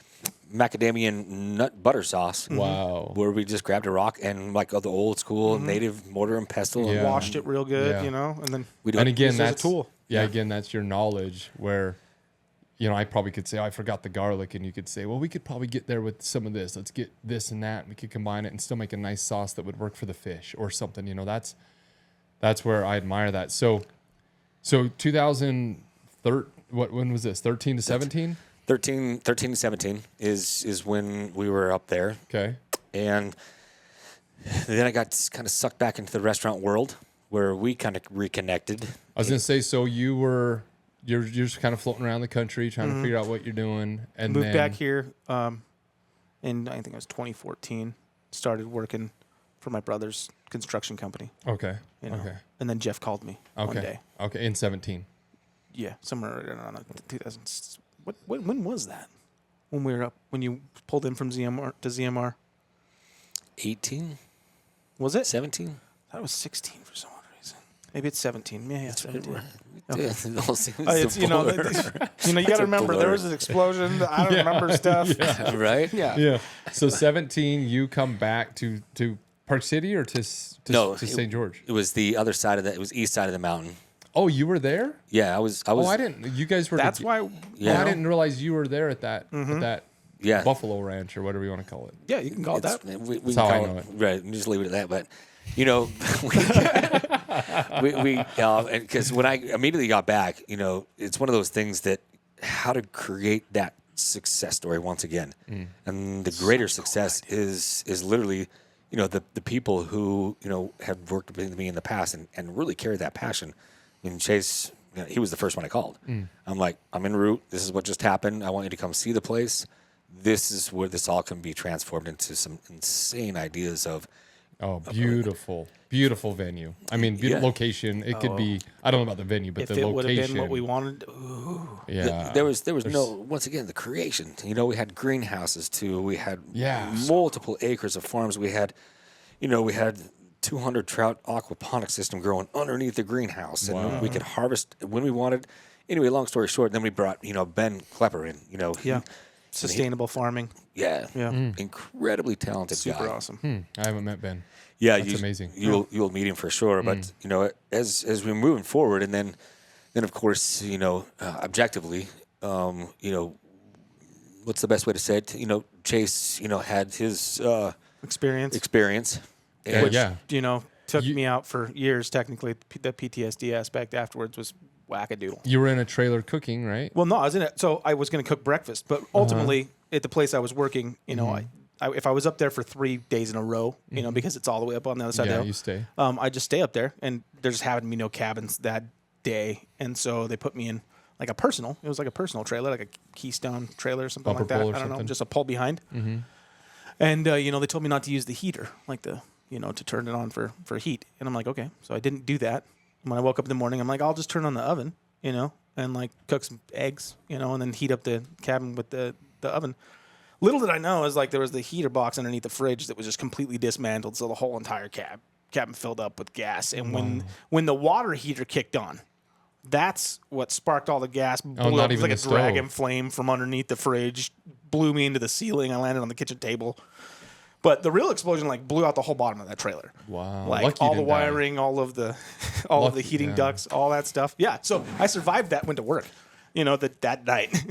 macadamia nut butter sauce. Wow. Where we just grabbed a rock and like the old school native mortar and pestle. Yeah. And Washed it real good, Yeah. and then we And again, Use it as a that's tool. Yeah, again, that's your knowledge where, I probably could say, I forgot the garlic. And you could say, well, we could probably get there with some of this. Let's get this and that. And we could combine it and still make a nice sauce that would work for the fish or something. That's where I admire that. So 2013, when was this? 13 to 17? 13 to 17 is when we were up there. Okay. And then I got kind of sucked back into the restaurant world where we kind of reconnected. I was going to say, so you're just kind of floating around the country trying to figure out what you're doing. And moved then, back here in, I think it was 2014. Started working for my brother's construction company. Okay. Okay. And then Jeff called me one day. Okay. In 17. Yeah, somewhere around 2000. When was that? When we were up? When you pulled in from ZMR to ZMR? 18? Was it 17? I thought it was 16 for some odd reason. Maybe it's 17. Yeah, 17. Okay. It all seems It's, a you blur. got to remember there was an explosion. I don't remember stuff. Yeah. Right? Yeah. Yeah. So 17, you come back to Park City or to St. George? It was the other side of it was east side of the mountain. Oh, you were there? Yeah, I was. Oh, I didn't. You guys were. That's why. Yeah. I didn't realize you were there at that Yeah. Buffalo Ranch or whatever you want to call it. Yeah, you can call it that. We That's can how I call know it. it. Right, just leave it at that. But, because when I immediately got back, it's one of those things that how to create that success story once again. And the greater success is literally, the people who, had worked with me in the past and really carried that passion. I mean, Chace, he was the first one I called. I'm like, I'm en route. This is what just happened. I want you to come see the place. This is where this all can be transformed into some insane ideas of. Oh, beautiful, beautiful venue. I mean, beautiful location. It could be. I don't know about the venue, but If the it location. would have been what we wanted. Ooh. Yeah. There was no, once again, the creation. We had greenhouses too. We had multiple acres of farms. We had 200 trout aquaponic system growing underneath the greenhouse, and we could harvest when we wanted. Anyway, long story short, then we brought Ben Klepper in. Sustainable farming. Yeah, incredibly talented Super guy. awesome. I haven't met Ben. Yeah, That's amazing. You'll meet him for sure. But as we're moving forward, and then of course objectively, what's the best way to say it? Chace, had his experience. And Which, took me out for years. Technically, the PTSD aspect afterwards was wackadoodle. You were in a trailer cooking, right? Well, no, I was in it. So I was going to cook breakfast, but ultimately at the place I was working, if I was up there for 3 days in a row, because it's all the way up on the other side of the hill. You stay. I just stay up there, and there just happened to be no cabins that day, and so they put me in like a personal. It was like a personal trailer, like a Keystone trailer or something like that. I don't know, just a pull behind. Mm-hmm. And they told me not to use the heater, like to turn it on for heat. And I'm like, okay. So I didn't do that. When I woke up in the morning, I'm like, I'll just turn on the oven, and like cook some eggs, and then heat up the cabin with the oven. Little did I know is like there was the heater box underneath the fridge that was just completely dismantled, so the whole entire cabin filled up with gas. And when the water heater kicked on, that's what sparked all the gas. Blew up like a dragon flame from underneath the fridge, blew me into the ceiling. I landed on the kitchen table. But the real explosion blew out the whole bottom of that trailer. Wow! Like all the wiring, all of the heating ducts, all that stuff. Yeah. So I survived that. Went to work. That night,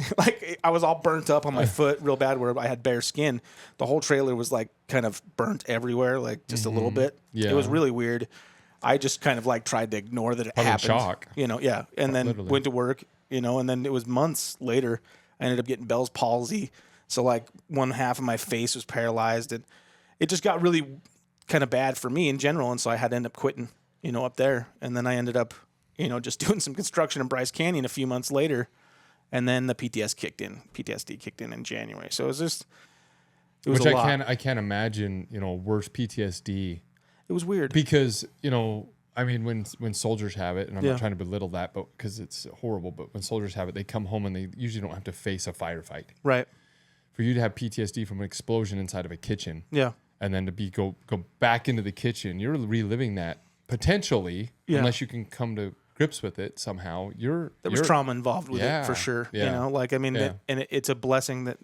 I was all burnt up on my foot real bad where I had bare skin. The whole trailer was kind of burnt everywhere, just a little bit. Yeah. It was really weird. I just kind of tried to ignore that it happened. Shock. Yeah. And then went to work, and then it was months later, I ended up getting Bell's palsy. So one half of my face was paralyzed, and it just got really kind of bad for me in general. And so I had to end up quitting, up there. And then I ended up, just doing some construction in Bryce Canyon a few months later. And then the PTSD kicked in January. So it was just, it was a lot. I can't imagine, worse PTSD. It was weird. Because, when soldiers have it, and I'm not trying to belittle that, but because it's horrible, but when soldiers have it, they come home and they usually don't have to face a firefight. Right. For you to have PTSD from an explosion inside of a kitchen. Yeah. And then to go back into the kitchen, you're reliving that potentially, unless you can come to grips with it somehow. There was trauma involved with it for sure. Yeah. And it's a blessing that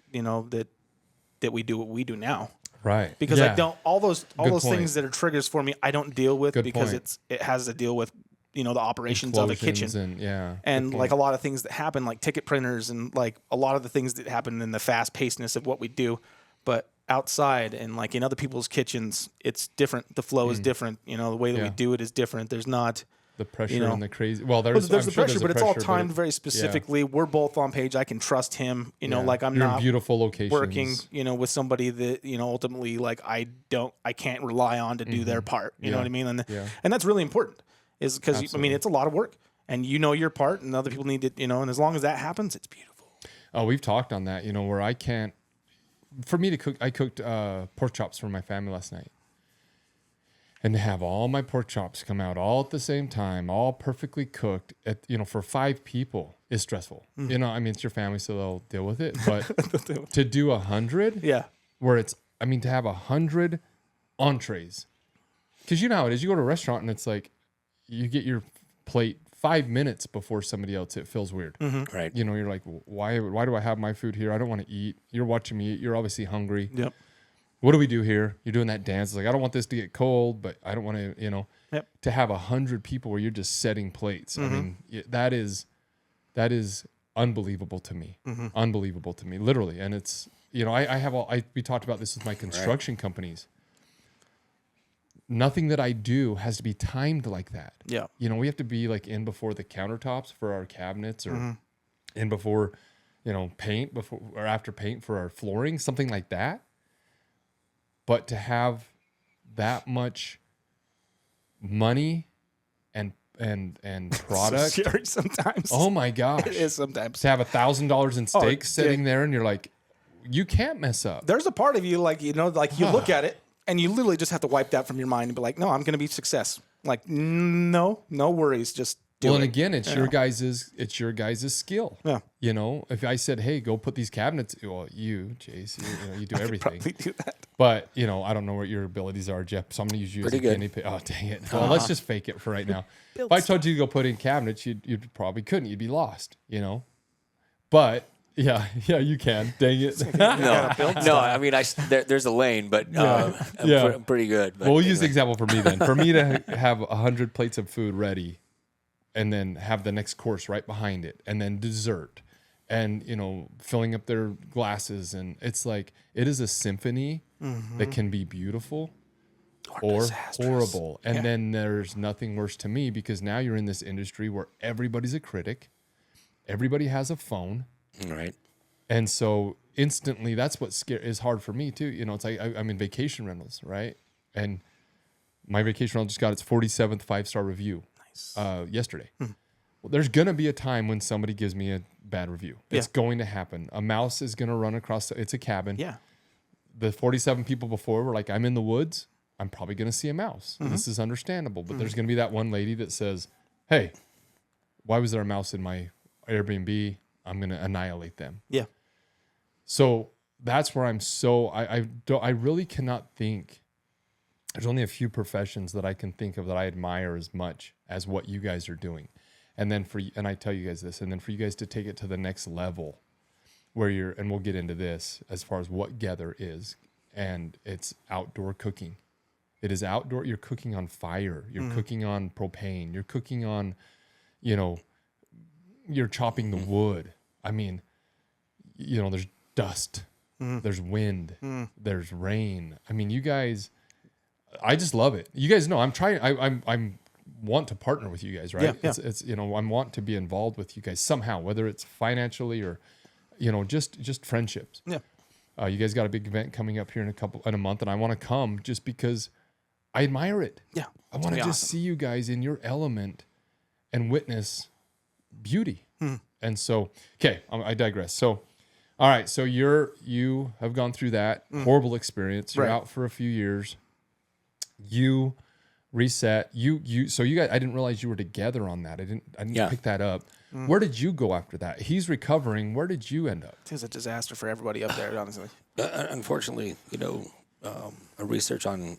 that we do what we do now. Right. Because I don't all those things that are triggers for me, I don't deal with because it has to deal with the operations of a kitchen and a lot of things that happen, like ticket printers and a lot of the things that happen in the fast pacedness of what we do. But outside and in other people's kitchens, it's different. The flow is different. The way that we do it is different. There's not the pressure and the crazy. Well, there's the pressure, but it's all timed very specifically. We're both on page. I can trust him. I'm You're not in beautiful locations working. With somebody that ultimately I can't rely on to do their part. You know what I mean? And that's really important. Is because it's a lot of work, and your part, and other people need it. And as long as that happens, it's beautiful. Oh, we've talked on that. Where I can't. For me to cook, I cooked pork chops for my family last night. And to have all my pork chops come out all at the same time, all perfectly cooked, for 5 people is stressful. It's your family, so they'll deal with it. But to do 100, where it's, to have 100 entrees, because you know how it is. You go to a restaurant and it's you get your plate 5 minutes before somebody else. It feels weird, right? You're like, why do I have my food here? I don't want to eat. You're watching me eat. You're obviously hungry. Yep. What do we do here? You're doing that dance. It's I don't want this to get cold, but I don't want to, to have 100 people where you're just setting plates. That is unbelievable to me. Unbelievable to me, literally. And it's, we talked about this with my construction companies. Nothing that I do has to be timed like that. Yeah. We have to be in before the countertops for our cabinets or in before, paint before or after paint for our flooring, something like that. But to have that much money and product, so scary sometimes. Oh my gosh, it is sometimes. To have $1,000 in steaks sitting there, and you're like, you can't mess up. There's a part of you you look at it and you literally just have to wipe that from your mind and be like, no, I'm going to be success. No worries, just. And again, it's your guys' skill. Yeah. If I said, hey, go put these cabinets, you, Chace, you do everything. Probably do that. But, I don't know what your abilities are, Jeff. So I'm going to use you as a guinea pig. Oh, dang it. Well, let's just fake it for right now. If I told you to go put in cabinets, you probably couldn't. You'd be lost, But, yeah, you can. Dang it. There's a lane, but I'm pretty good. But we'll use the example for me then. For me to have 100 plates of food ready, and then have the next course right behind it, and then dessert, and, filling up their glasses. And it's like, it is a symphony that can be beautiful or disastrous. horrible. And then there's nothing worse to me, because now you're in this industry where everybody's a critic. Everybody has a phone. Right. And so instantly, that's what is hard for me too. It's like I'm in vacation rentals, right? And my vacation rental just got its 47th 5-star review yesterday. Well, there's going to be a time when somebody gives me a bad review. It's going to happen. A mouse is going to run across. It's a cabin. Yeah. The 47 people before were like, I'm in the woods. I'm probably going to see a mouse. This is understandable. But there's going to be that one lady that says, hey, why was there a mouse in my Airbnb? I'm going to annihilate them. Yeah. So that's where I'm so, I really cannot think. There's only a few professions that I can think of that I admire as much as what you guys are doing. And then and I tell you guys this, and then for you guys to take it to the next level where and we'll get into this as far as what Gather is, and it's outdoor cooking. It is outdoor. You're cooking on fire. You're cooking on propane. You're cooking on, you're chopping the wood. I mean, there's dust, there's wind, there's rain. I mean, you guys, I just love it. You guys know I'm trying. I'm want to partner with you guys, right? Yeah. It's I want to be involved with you guys somehow, whether it's financially or, just friendships. Yeah. You guys got a big event coming up here in a month, and I want to come just because I admire it. Yeah. I want to just see you guys in your element and witness beauty. And so, okay, I digress. So, all right, so you have gone through that horrible experience. You're out for a few years. You reset. So you guys, I didn't realize you were together on that. I didn't pick that up. Where did you go after that? He's recovering. Where did you end up? It was a disaster for everybody up there, honestly. Unfortunately, a research on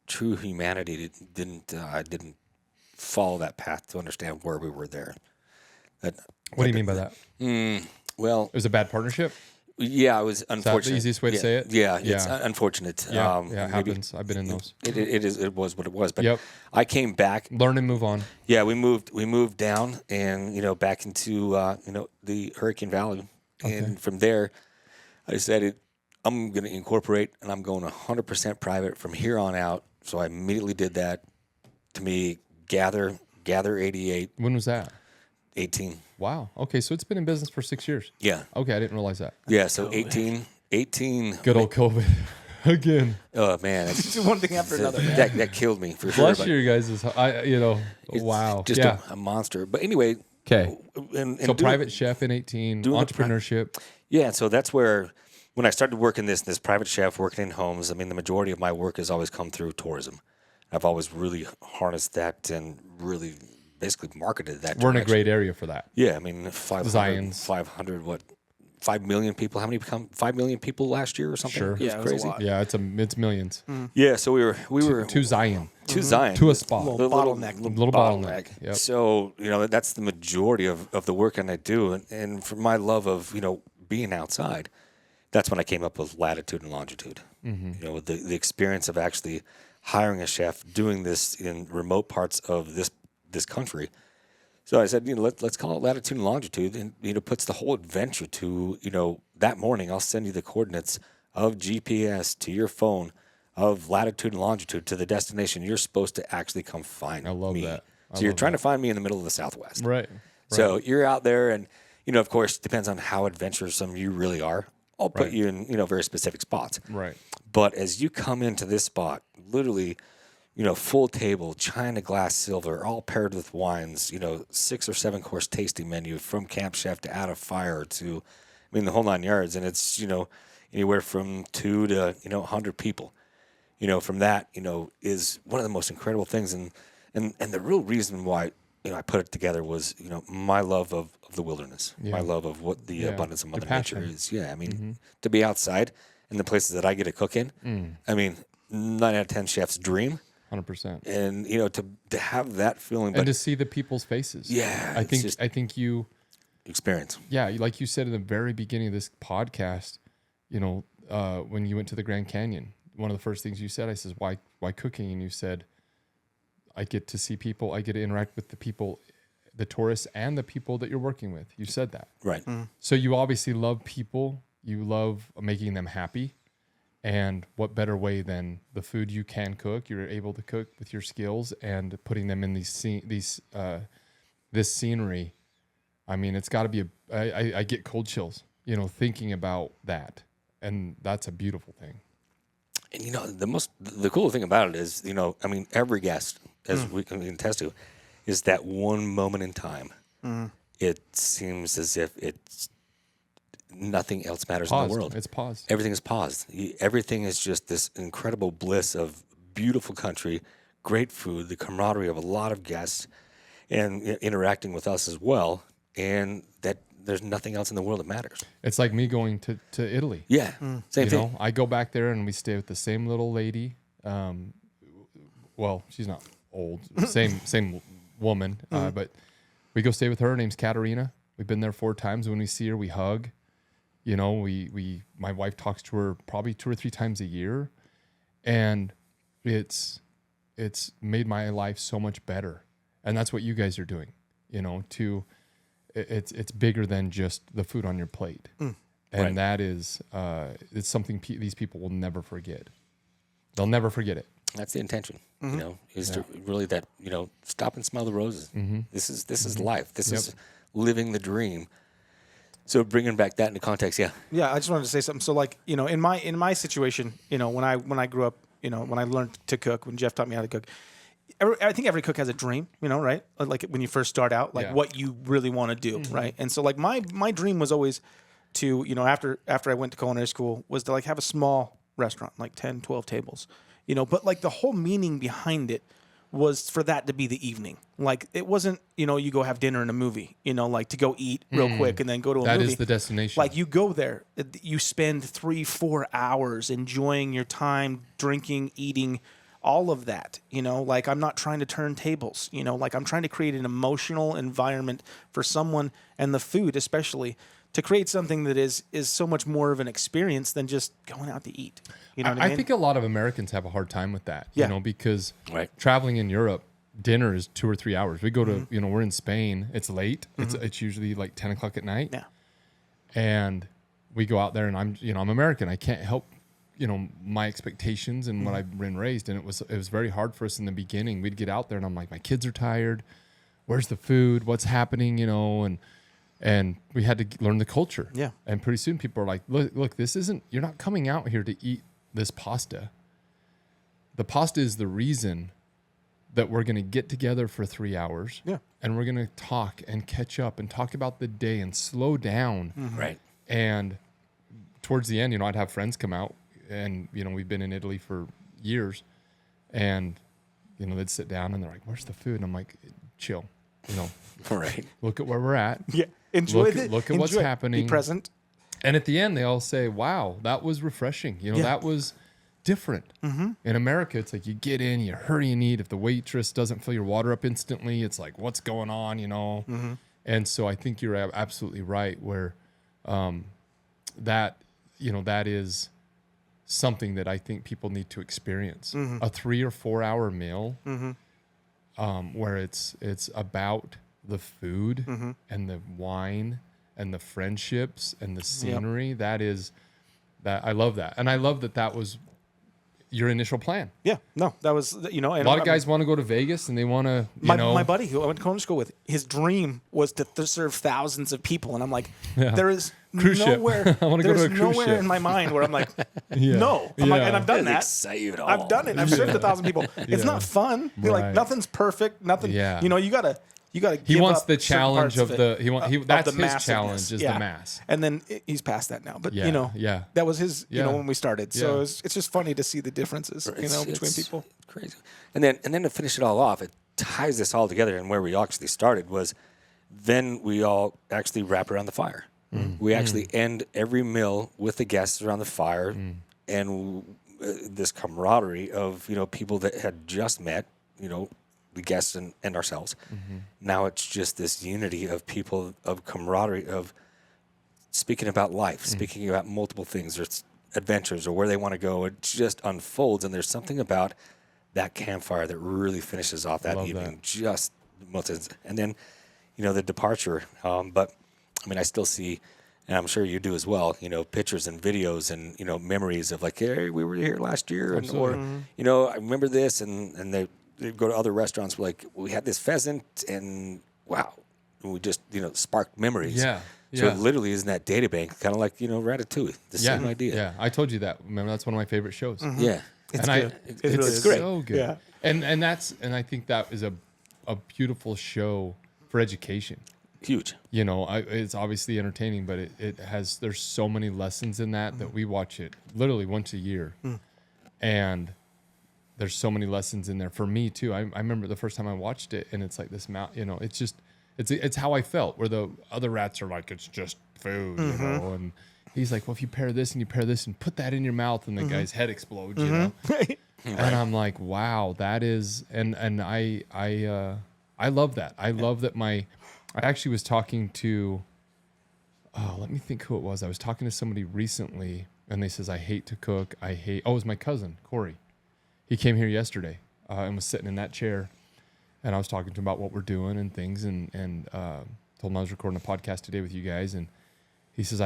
true humanity didn't follow that path to understand where we were there. What do you mean by that? Well, It was a bad partnership? yeah, it was unfortunate. Is that the easiest way to say it? Yeah, it's unfortunate. Yeah, it happens. I've been in those. It was what it was. But I came back. Learn and move on. Yeah, we moved down and back into the Hurricane Valley, and from there, I decided I'm going to incorporate, and I'm going 100% private from here on out. So I immediately did that. To me, Gather 88. When was that? 18. Wow. Okay, so it's been in business for 6 years. Yeah. Okay, I didn't realize that. Yeah, so 18. Good old COVID. Again. Oh, man. One thing after another. Man. That killed me for sure. Bless you guys. Wow. Just a monster. But anyway. Okay. So private chef in 18, entrepreneurship. Yeah, so that's where, when I started working this private chef, working in homes, I mean, the majority of my work has always come through tourism. I've always really harnessed that and really basically marketed that. We're in a great area for that. Yeah, I mean, 500, what, 5 million people? How many become 5 million people last year or something? Sure. It was crazy. It was a lot. Yeah, it's millions. Yeah, so we were To Zion. to Zion. To a spot. Little bottleneck. Little bottleneck. Yep. So, that's the majority of the work that I do. And for my love of, being outside, that's when I came up with latitude and longitude. With the experience of actually hiring a chef, doing this in remote parts of this country. So I said, let's call it latitude and longitude, and puts the whole adventure to, that morning I'll send you the coordinates of GPS to your phone of latitude and longitude to the destination you're supposed to actually come find me. I love that. So you're trying to find me in the middle of the Southwest. Right. So you're out there, and, of course, depends on how adventuresome you really are. I'll put you in, very specific spots. Right. But as you come into this spot, literally, full table, china, glass, silver, all paired with wines, 6 or 7 course tasting menu from camp chef to out of fire to, the whole 9 yards. And it's, anywhere from 2 to, 100 people. From that, is one of the most incredible things. And the real reason why, I put it together was, my love of the wilderness, my love of what the abundance of Mother Nature is. Yeah, to be outside in the places that I get to cook in, 9 out of 10 chefs dream. 100%. And, to have that feeling. And to see the people's faces. Yeah. I think you... Experience. Yeah, like you said in the very beginning of this podcast, when you went to the Grand Canyon, one of the first things you said, I says, why cooking? And you said, I get to see people, I get to interact with the people the tourists and the people that you're working with. You said that. Right. So you obviously love people. You love making them happy. And what better way than the food you can cook? You're able to cook with your skills and putting them in this scenery. I mean, it's got to be I get cold chills, thinking about that, and that's a beautiful thing. And the cool thing about it is, every guest, as we can attest to, is that one moment in time. It seems as if it's nothing else matters in the world. It's paused. Everything is paused. Everything is just this incredible bliss of beautiful country, great food, the camaraderie of a lot of guests, and interacting with us as well. And that there's nothing else in the world that matters. It's like me going to Italy. Yeah, same thing. I go back there and we stay with the same little lady. Well, she's not old, same woman, but we go stay with her. Her name's Katerina. We've been there 4 times. When we see her, we hug. My wife talks to her probably 2 or 3 times a year, and it's made my life so much better. And that's what you guys are doing. It's bigger than just the food on your plate. And right. that is, it's something these people will never forget. They'll never forget it. That's the intention, is to really that, stop and smell the roses. This is life. This is living the dream. So bringing back that into context, yeah. Yeah, I just wanted to say something. So like, in my situation, when I grew up, when I learned to cook, when Jeff taught me how to cook, I think every cook has a dream, right? Like when you first start out, like what you really want to do, right? And so like my dream was always to, after I went to culinary school, was to like have a small restaurant, like 10, 12 tables, but like the whole meaning behind it was for that to be the evening. Like it wasn't, you go have dinner and a movie, like to go eat real quick and then go to a movie. That is the destination. Like you go there, you spend 3-4 hours enjoying your time, drinking, eating, all of that, like I'm not trying to turn tables, like I'm trying to create an emotional environment for someone, and the food especially, to create something that is so much more of an experience than just going out to eat. You know what I mean? I think a lot of Americans have a hard time with that, because Right. traveling in Europe, dinner is 2 or 3 hours. We go to, we're in Spain. It's late. It's usually like 10 o'clock at night. Yeah. And we go out there, and I'm American. I can't help, my expectations and what I've been raised. And it was very hard for us in the beginning. We'd get out there and I'm like, my kids are tired. Where's the food? What's happening? And we had to learn the culture. Yeah. And pretty soon people are like, look, you're not coming out here to eat this pasta. The pasta is the reason that we're going to get together for 3 hours. Yeah. And we're going to talk and catch up and talk about the day and slow down. Right. And towards the end, I'd have friends come out, and, we've been in Italy for years, and, they'd sit down and they're like, where's the food? And I'm like, chill, Right. look at where we're at. Yeah. Enjoy it. Look at what's happening. Be present. And at the end, they all say, wow, that was refreshing. That was different. In America, it's like you get in, you hurry and eat. If the waitress doesn't fill your water up instantly, it's like, what's going on, And so I think you're absolutely right where that is something that I think people need to experience. A 3 or 4 hour meal where it's about the food and the wine and the friendships and the scenery. That I love that. And I love that was your initial plan. Yeah, no, that was, and a lot of guys want to go to Vegas and they want to, my buddy who I went to culinary school with, his dream was to serve thousands of people. And I'm like, there is cruise nowhere, ship. I want to go to a cruise nowhere ship. in my mind where I'm like, no. I'm like, and I've done that. Excite you at all. I've done it. I've served 1,000 people. It's not fun. You're like, nothing's perfect. Nothing, Yeah. you gotta He give wants up the certain challenge parts of the, that's the his challenge massiveness. is the mass. And then he's past that now. But, Yeah. that was his, Yeah. when we started. So Yeah. it's just funny to see the differences, between people. Crazy. And then to finish it all off, it ties this all together. And where we actually started was then we all actually wrap around the fire. We actually end every meal with the guests around the fire and this camaraderie of, people that had just met, the guests and ourselves. Now it's just this unity of people, of camaraderie, of speaking about life, speaking about multiple things or adventures or where they want to go. It just unfolds. And there's something about that campfire that really finishes off that evening. Just, and then, the departure. But I mean, I still see, and I'm sure you do as well, pictures and videos and, memories of like, hey, we were here last year. And, or, I remember this. And they go to other restaurants like, we had this pheasant and wow, we just, sparked memories. Yeah. So it literally is in that data bank, kind of like, Ratatouille, the same idea. Yeah, I told you that. Remember, that's one of my favorite shows. Yeah. It's and good. It's great. so good. Yeah. And I think that is a beautiful show for education. Huge. It's obviously entertaining, but there's so many lessons in that we watch it literally once a year. And there's so many lessons in there for me too. I remember the first time I watched it, and it's like this it's just, it's how I felt, where the other rats are like, it's just food, and he's like, well, if you pair this and you pair this and put that in your mouth, and the guy's head explodes, And I'm like, wow, that is, and I love that. I love that I actually was talking to, let me think who it was. I was talking to somebody recently, and they says, I hate to cook. It was my cousin, Corey. He came here yesterday and was sitting in that chair, and I was talking to him about what we're doing and things, and told him I was recording a podcast today with you guys, and he says,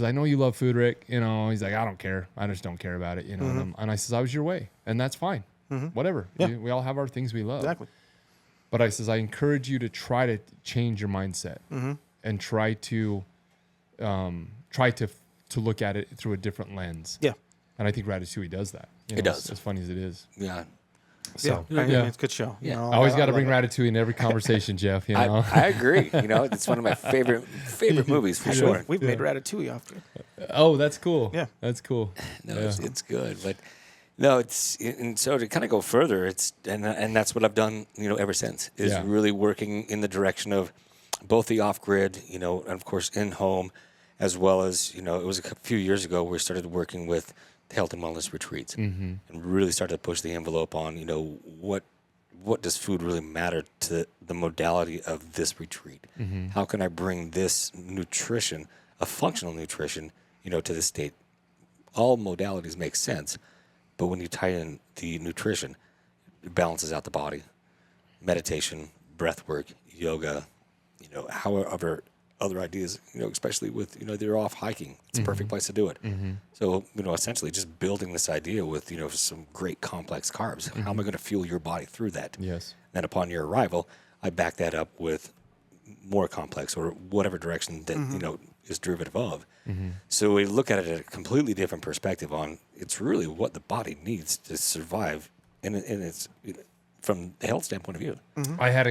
I know you love food, Rick. He's like, I don't care. I just don't care about it. And I says, I was your way, and that's fine. Whatever. Yeah. We all have our things we love. Exactly. But I says, I encourage you to try to change your mindset and try to look at it through a different lens. Yeah. And I think Ratatouille does that. It does. As funny as it is. Yeah. So, it's a good show. Yeah. I always got to bring Ratatouille in every conversation, Jeff. I agree. It's one of my favorite movies for sure. We've made Ratatouille often. Oh, that's cool. Yeah. That's cool. No, it's good. But no, and so to kind of go further, and that's what I've done, ever since, is really working in the direction of both the off-grid, and of course in-home, as well as, it was a few years ago where we started working with health and wellness retreats and really started to push the envelope on, what does food really matter to the modality of this retreat? How can I bring this nutrition, a functional nutrition, to the state? All modalities make sense, but when you tie in the nutrition, it balances out the body. Meditation, breath work, yoga, however other ideas, especially with, they're off hiking. It's a perfect place to do it. So, essentially just building this idea with, some great complex carbs. How am I going to fuel your body through that? Yes. Then upon your arrival, I back that up with more complex or whatever direction that, is derivative of. So we look at it at a completely different perspective on it's really what the body needs to survive and it's from the health standpoint of view. I had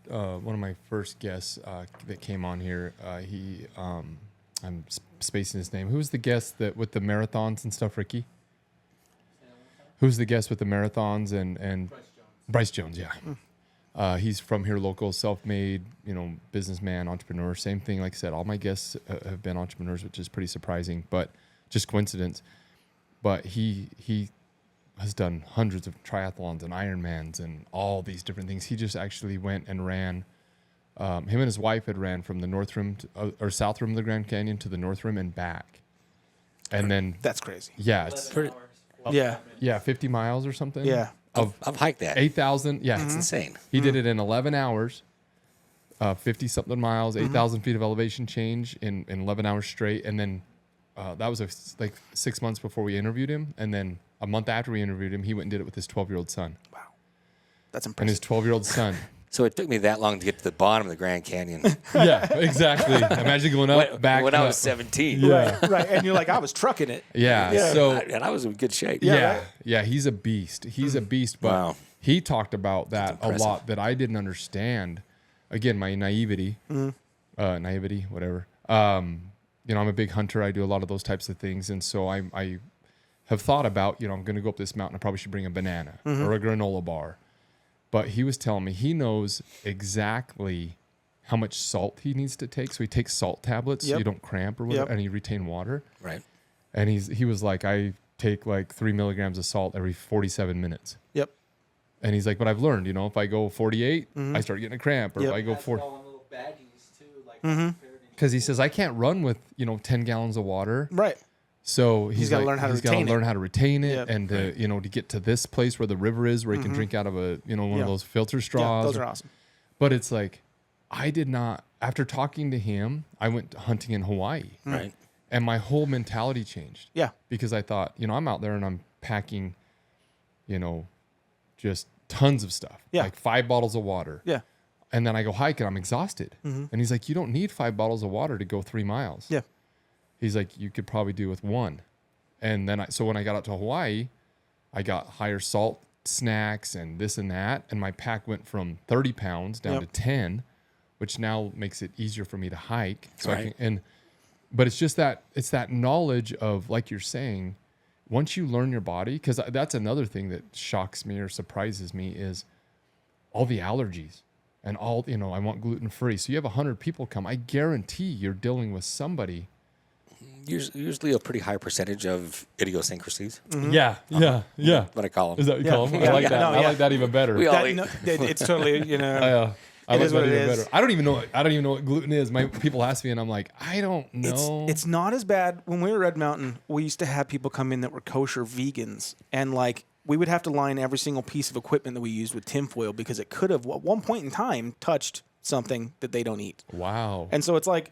one of my first guests that came on here. I'm spacing his name. Who was the guest that with the marathons and stuff, Ricky? Who's the guest with the marathons and Bryce Jones? Yeah. He's from here, local, self-made, businessman, entrepreneur. Same thing. Like I said, all my guests have been entrepreneurs, which is pretty surprising, but just coincidence. But he has done hundreds of triathlons and Ironmans and all these different things. He just actually went and ran. Him and his wife had ran from the north rim or south rim of the Grand Canyon to the north rim and back. And then that's crazy. Yeah, it's pretty. Yeah, 50 miles or something. Yeah, I've hiked that. 8,000. Yeah, it's insane. He did it in 11 hours, 50 something miles, 8,000 feet of elevation change in 11 hours straight, and then that was like 6 months before we interviewed him, and then a month after we interviewed him, he went and did it with his 12-year-old son. Wow, that's impressive. And his 12-year-old son. So it took me that long to get to the bottom of the Grand Canyon. Yeah, exactly. Imagine going up, back. When I was 17. Yeah. Right. And you're like, I was trucking it. Yeah. So and I was in good shape. Yeah. He's a beast. He's a beast. But he talked about that a lot that I didn't understand. Again, my naivety, whatever. I'm a big hunter. I do a lot of those types of things. And so I have thought about, I'm going to go up this mountain. I probably should bring a banana or a granola bar. But he was telling me he knows exactly how much salt he needs to take. So he takes salt tablets so you don't cramp or whatever, and you retain water. Right. And he was like, I take like 3 milligrams of salt every 47 minutes. Yep. And he's like, but I've learned, if I go 48, I start getting a cramp. Or if I go 40. Because he says, I can't run with, 10 gallons of water. Right. So he's got to learn how to retain it, and to get to this place where the river is, where he can drink out of a one of those filter straws. Yeah, those are awesome. But it's like, I did not, after talking to him, I went hunting in Hawaii. Right. And my whole mentality changed. Yeah. Because I thought, I'm out there and I'm packing, just tons of stuff. Yeah. Like 5 bottles of water. Yeah. And then I go hike and I'm exhausted. And he's like, you don't need 5 bottles of water to go 3 miles. Yeah. He's like, you could probably do with 1. And then so when I got out to Hawaii, I got higher salt snacks and this and that. And my pack went from 30 pounds down to 10, which now makes it easier for me to hike. So Right. But it's just it's that knowledge of, like you're saying, once you learn your body, because that's another thing that shocks me or surprises me is all the allergies and all, I want gluten-free. So you have 100 people come. I guarantee you're dealing with somebody. Usually a pretty high percentage of idiosyncrasies. Yeah. Yeah. What I call them. Is that what you Yeah. call them? Yeah. I like Yeah. that. No, I yeah. like that even better. We all That, eat. no, it's totally, I It like is that what it even is. better. I don't even know what gluten is. People ask me and I'm like, I don't know. It's not as bad. When we were at Red Mountain, we used to have people come in that were kosher vegans, and like we would have to line every single piece of equipment that we used with tinfoil because it could have at one point in time touched something that they don't eat. Wow. And so it's like,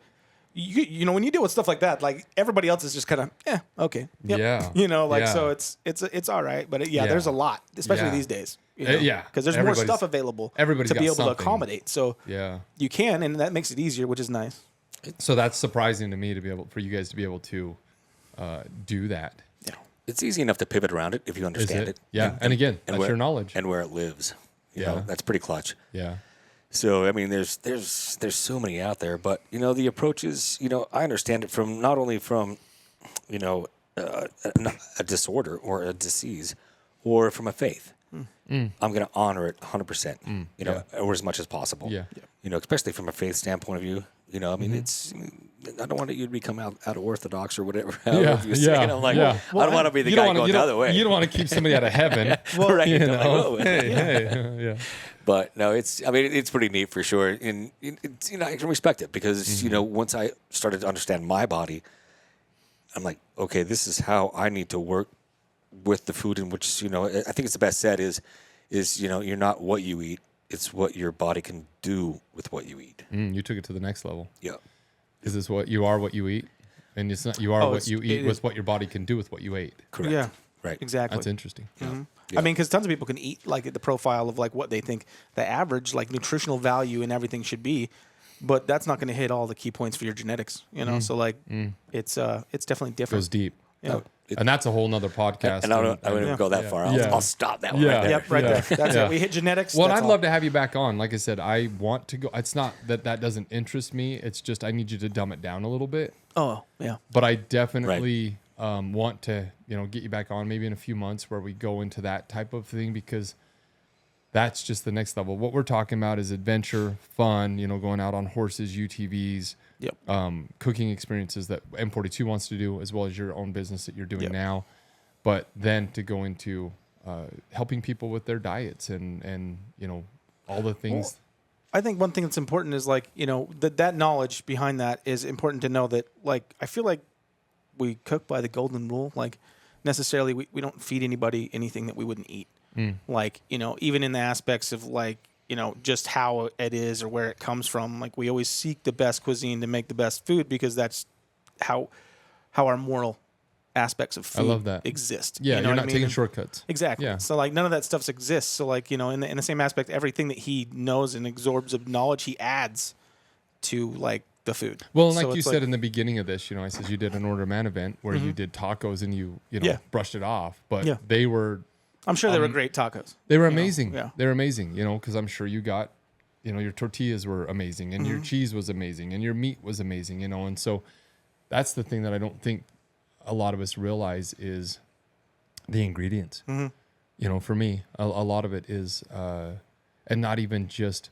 when you deal with stuff like that, like everybody else is just kind of, okay, yep. Yeah. So it's all right, but Yeah. there's a lot, especially Yeah. these days. Yeah. because there's more Everybody's- stuff available everybody's to be got able to something. accommodate. So Yeah. you can, and that makes it easier, which is nice. So that's surprising to me for you guys to be able to do that. Yeah. It's easy enough to pivot around it if you Is understand it. Yeah. And again, that's where, your knowledge. and where it lives. You Yeah. know, that's pretty clutch. Yeah. So I mean, there's so many out there, but the approaches. I understand it from not only from, a disorder or a disease, or from a faith. I'm going to honor it 100%. Or as much as possible. Yeah. Especially from a faith standpoint of view. I mean, I don't want you to become out of orthodox or whatever. Yeah, You say. yeah, I'm like, yeah. I don't want to be the You don't guy wanna- going you the don't- other way. You don't want to keep somebody out of heaven. Right. You I'm like, know? whoa. Hey, yeah. But no, it's pretty neat for sure, and it's, I can respect it because once I started to understand my body, I'm like, okay, this is how I need to work with the food, in which I think it's the best said is you're not what you eat, it's what your body can do with what you eat. You took it to the next level. Yeah, Is this what you are? What you eat, and it's not you are what you it eat is- with what your body can do with what you ate. correct. Yeah. Right. Exactly. That's interesting. Yeah. I mean, because tons of people can eat like the profile of like what they think the average like nutritional value and everything should be, but that's not going to hit all the key points for your genetics. So like it's definitely different. Goes deep. Yeah. And that's a whole nother podcast. And I wouldn't Yeah. go that far. Yeah. I'll stop that one Yeah. right there. Yep, right Yeah. there. That's Yeah. it. We hit genetics. Well, that's I'd all. love to have you back on. Like I said, I want to go. It's not that doesn't interest me. It's just I need you to dumb it down a little bit. Oh, yeah. But I definitely want to, get you back on maybe in a few months where we go into that type of thing, because that's just the next level. What we're talking about is adventure, fun, going out on horses, UTVs, Yep. cooking experiences that M42 wants to do, as well as your own business that you're doing Yep. now. But then to go into helping people with their diets and all the things. I think one thing that's important is like, that knowledge behind that is important to know that, like, I feel like we cook by the golden rule. Like, necessarily, we don't feed anybody anything that we wouldn't eat. Like, even in the aspects of like, just how it is or where it comes from. Like, we always seek the best cuisine to make the best food, because that's how our moral aspects of food love that. exist. Yeah, You know you're what not I mean? taking shortcuts. Exactly. Yeah. So like none of that stuff exists. So like, in the same aspect, everything that he knows and absorbs of knowledge, he adds to like the food. Well, and So like you it's said in the beginning of this, I said you did an Order Man event where you did tacos and you Yeah. brushed it off, but Yeah. they were I'm sure they were great tacos. They were amazing. yeah. They were amazing, because I'm sure you got, your tortillas were amazing and your cheese was amazing and your meat was amazing, and so that's the thing that I don't think a lot of us realize is the ingredients. For me, a lot of it is, and not even just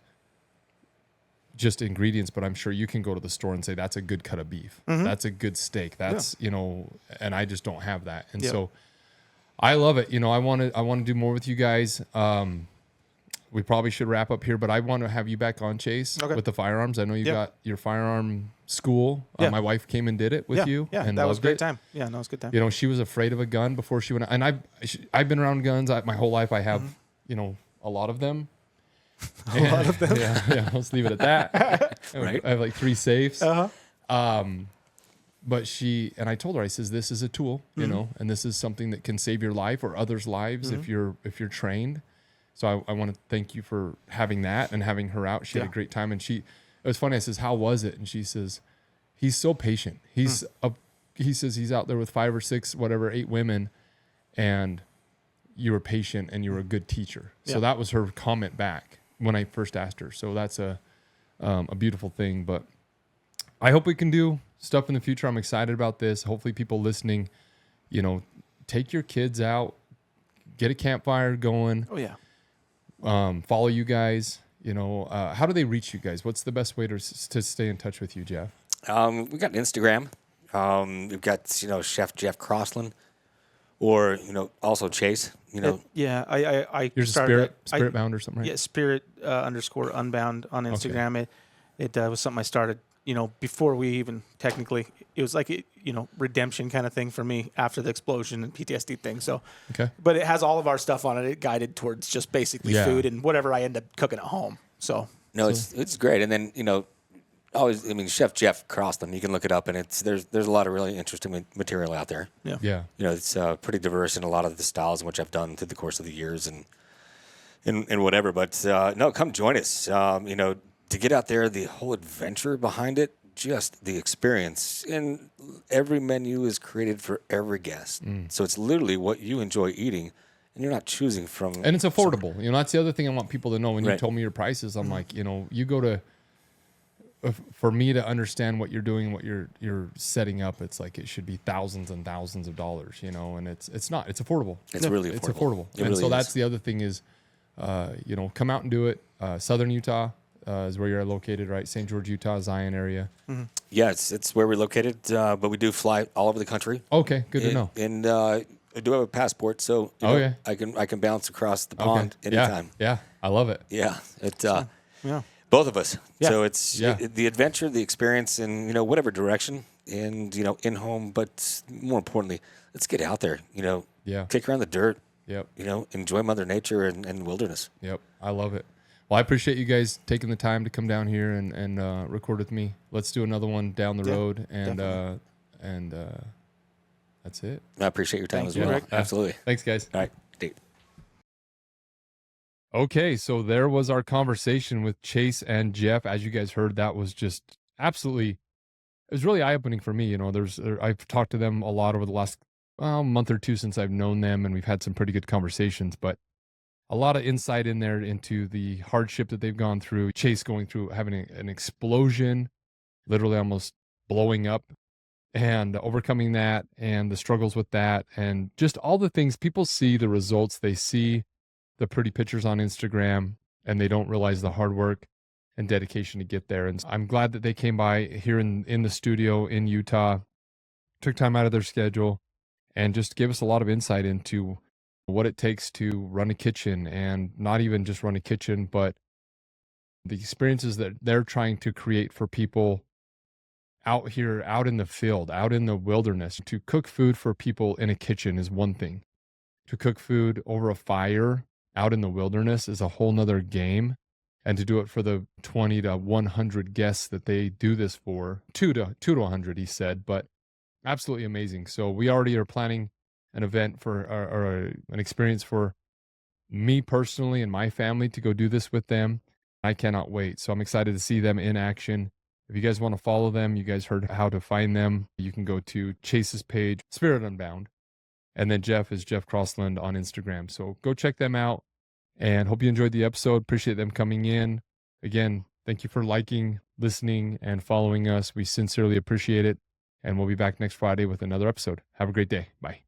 ingredients, but I'm sure you can go to the store and say, that's a good cut of beef. That's a good steak. That's, and I just don't have that. And Yeah. so I love it. I want to do more with you guys. We probably should wrap up here, but I want to have you back on, Chace, Okay. with the firearms. I know you Yeah. got your firearm school. Yeah. My wife came and did it with you. Yeah, and that was a loved great it. time. Yeah, no, it was a good time. She was afraid of a gun before she went. And I've been around guns my whole life. I have, a lot of them. A lot of them. Yeah, let's leave it at that. Right. I have like 3 safes. Uh-huh. But I told her, I says, this is a tool, you Mm-hmm. know, and this is something that can save your life or others' lives if you're trained. So I want to thank you for having that and having her out. She had a great time, and it was funny. I says, how was it? And she says, he's so patient. He says he's out there with 5 or 6, whatever, 8 women, and you were patient and you were a good teacher. So that was her comment back when I first asked her. So that's a beautiful thing. But I hope we can do stuff in the future. I'm excited about this. Hopefully people listening, you know, take your kids out, get a campfire going. Oh yeah. Follow you guys. You know, how do they reach you guys? What's the best way to stay in touch with you, Jeff? We got Instagram. We've got, you know, Chef Jeff Crosland, or, you know, also Chace, you know. I You're started Spirit Bound or something, right? Yeah, Spirit _ Unbound on Instagram. It was something I started, you know, before we even technically. It was like you know, redemption kind of thing for me after the explosion and PTSD thing. So, but it has all of our stuff on it. It guided towards just basically food and whatever I end up cooking at home. So no, it's great. And then, you know, always, I mean, Chef Jeff Crosland, you can look it up, and there's a lot of really interesting material out there. Yeah. You know, it's pretty diverse in a lot of the styles in which I've done through the course of the years and whatever. But no, come join us. You know, to get out there, the whole adventure behind it, just the experience. And every menu is created for every guest. So it's literally what you enjoy eating, and you're not choosing from. And it's affordable. You know, that's the other thing I want people to know. When you told me your prices, I'm like, you know, you go to. For me to understand what you're doing, what you're setting up, it's like it should be thousands and thousands of dollars, you know, and it's not. It's affordable. It's really affordable. It's affordable. It really that's the other thing is, you know, come out and do it. Southern Utah is where you're located, right? St. George, Utah, Zion area. Mm-hmm. Yeah, it's where we're located, but we do fly all over the country. Okay, good to know. And I do have a passport, so you know, I can bounce across the pond anytime. Yeah, I love it. Yeah, yeah. Both of us. Yeah. So it's the adventure, the experience, and, you know, whatever direction, and, you know, in home, but more importantly, let's get out there, you know, kick around the dirt, you know, enjoy Mother Nature and wilderness. Yep. I love it. Well, I appreciate you guys taking the time to come down here and record with me. Let's do another one down the road, and that's it. I appreciate your time as well. Rick. Absolutely. Thanks, guys. All right. Date. Okay, so there was our conversation with Chace and Jeff. As you guys heard, that was just absolutely, it was really eye-opening for me. You know, I've talked to them a lot over the last month or two since I've known them, and we've had some pretty good conversations, but a lot of insight in there into the hardship that they've gone through. Chace going through having an explosion, literally almost blowing up, and overcoming that, and the struggles with that, and just all the things. People see the results, they see the pretty pictures on Instagram, and they don't realize the hard work and dedication to get there. And I'm glad that they came by here in the studio in Utah, took time out of their schedule, and just gave us a lot of insight into what it takes to run a kitchen, and not even just run a kitchen, but the experiences that they're trying to create for people out here, out in the field, out in the wilderness. To cook food for people in a kitchen is one thing. To cook food over a fire out in the wilderness is a whole nother game. And to do it for the 20 to 100 guests that they do this for, 2 to 100, he said, but absolutely amazing. So we already are planning an event for, or an experience for me personally and my family to go do this with them. I cannot wait. So I'm excited to see them in action. If you guys want to follow them, you guys heard how to find them. You can go to Chace's page, Spirit Unbound. And then Jeff is Jeff Crosland on Instagram. So go check them out, and hope you enjoyed the episode. Appreciate them coming in. Again, thank you for liking, listening, and following us. We sincerely appreciate it. And we'll be back next Friday with another episode. Have a great day. Bye.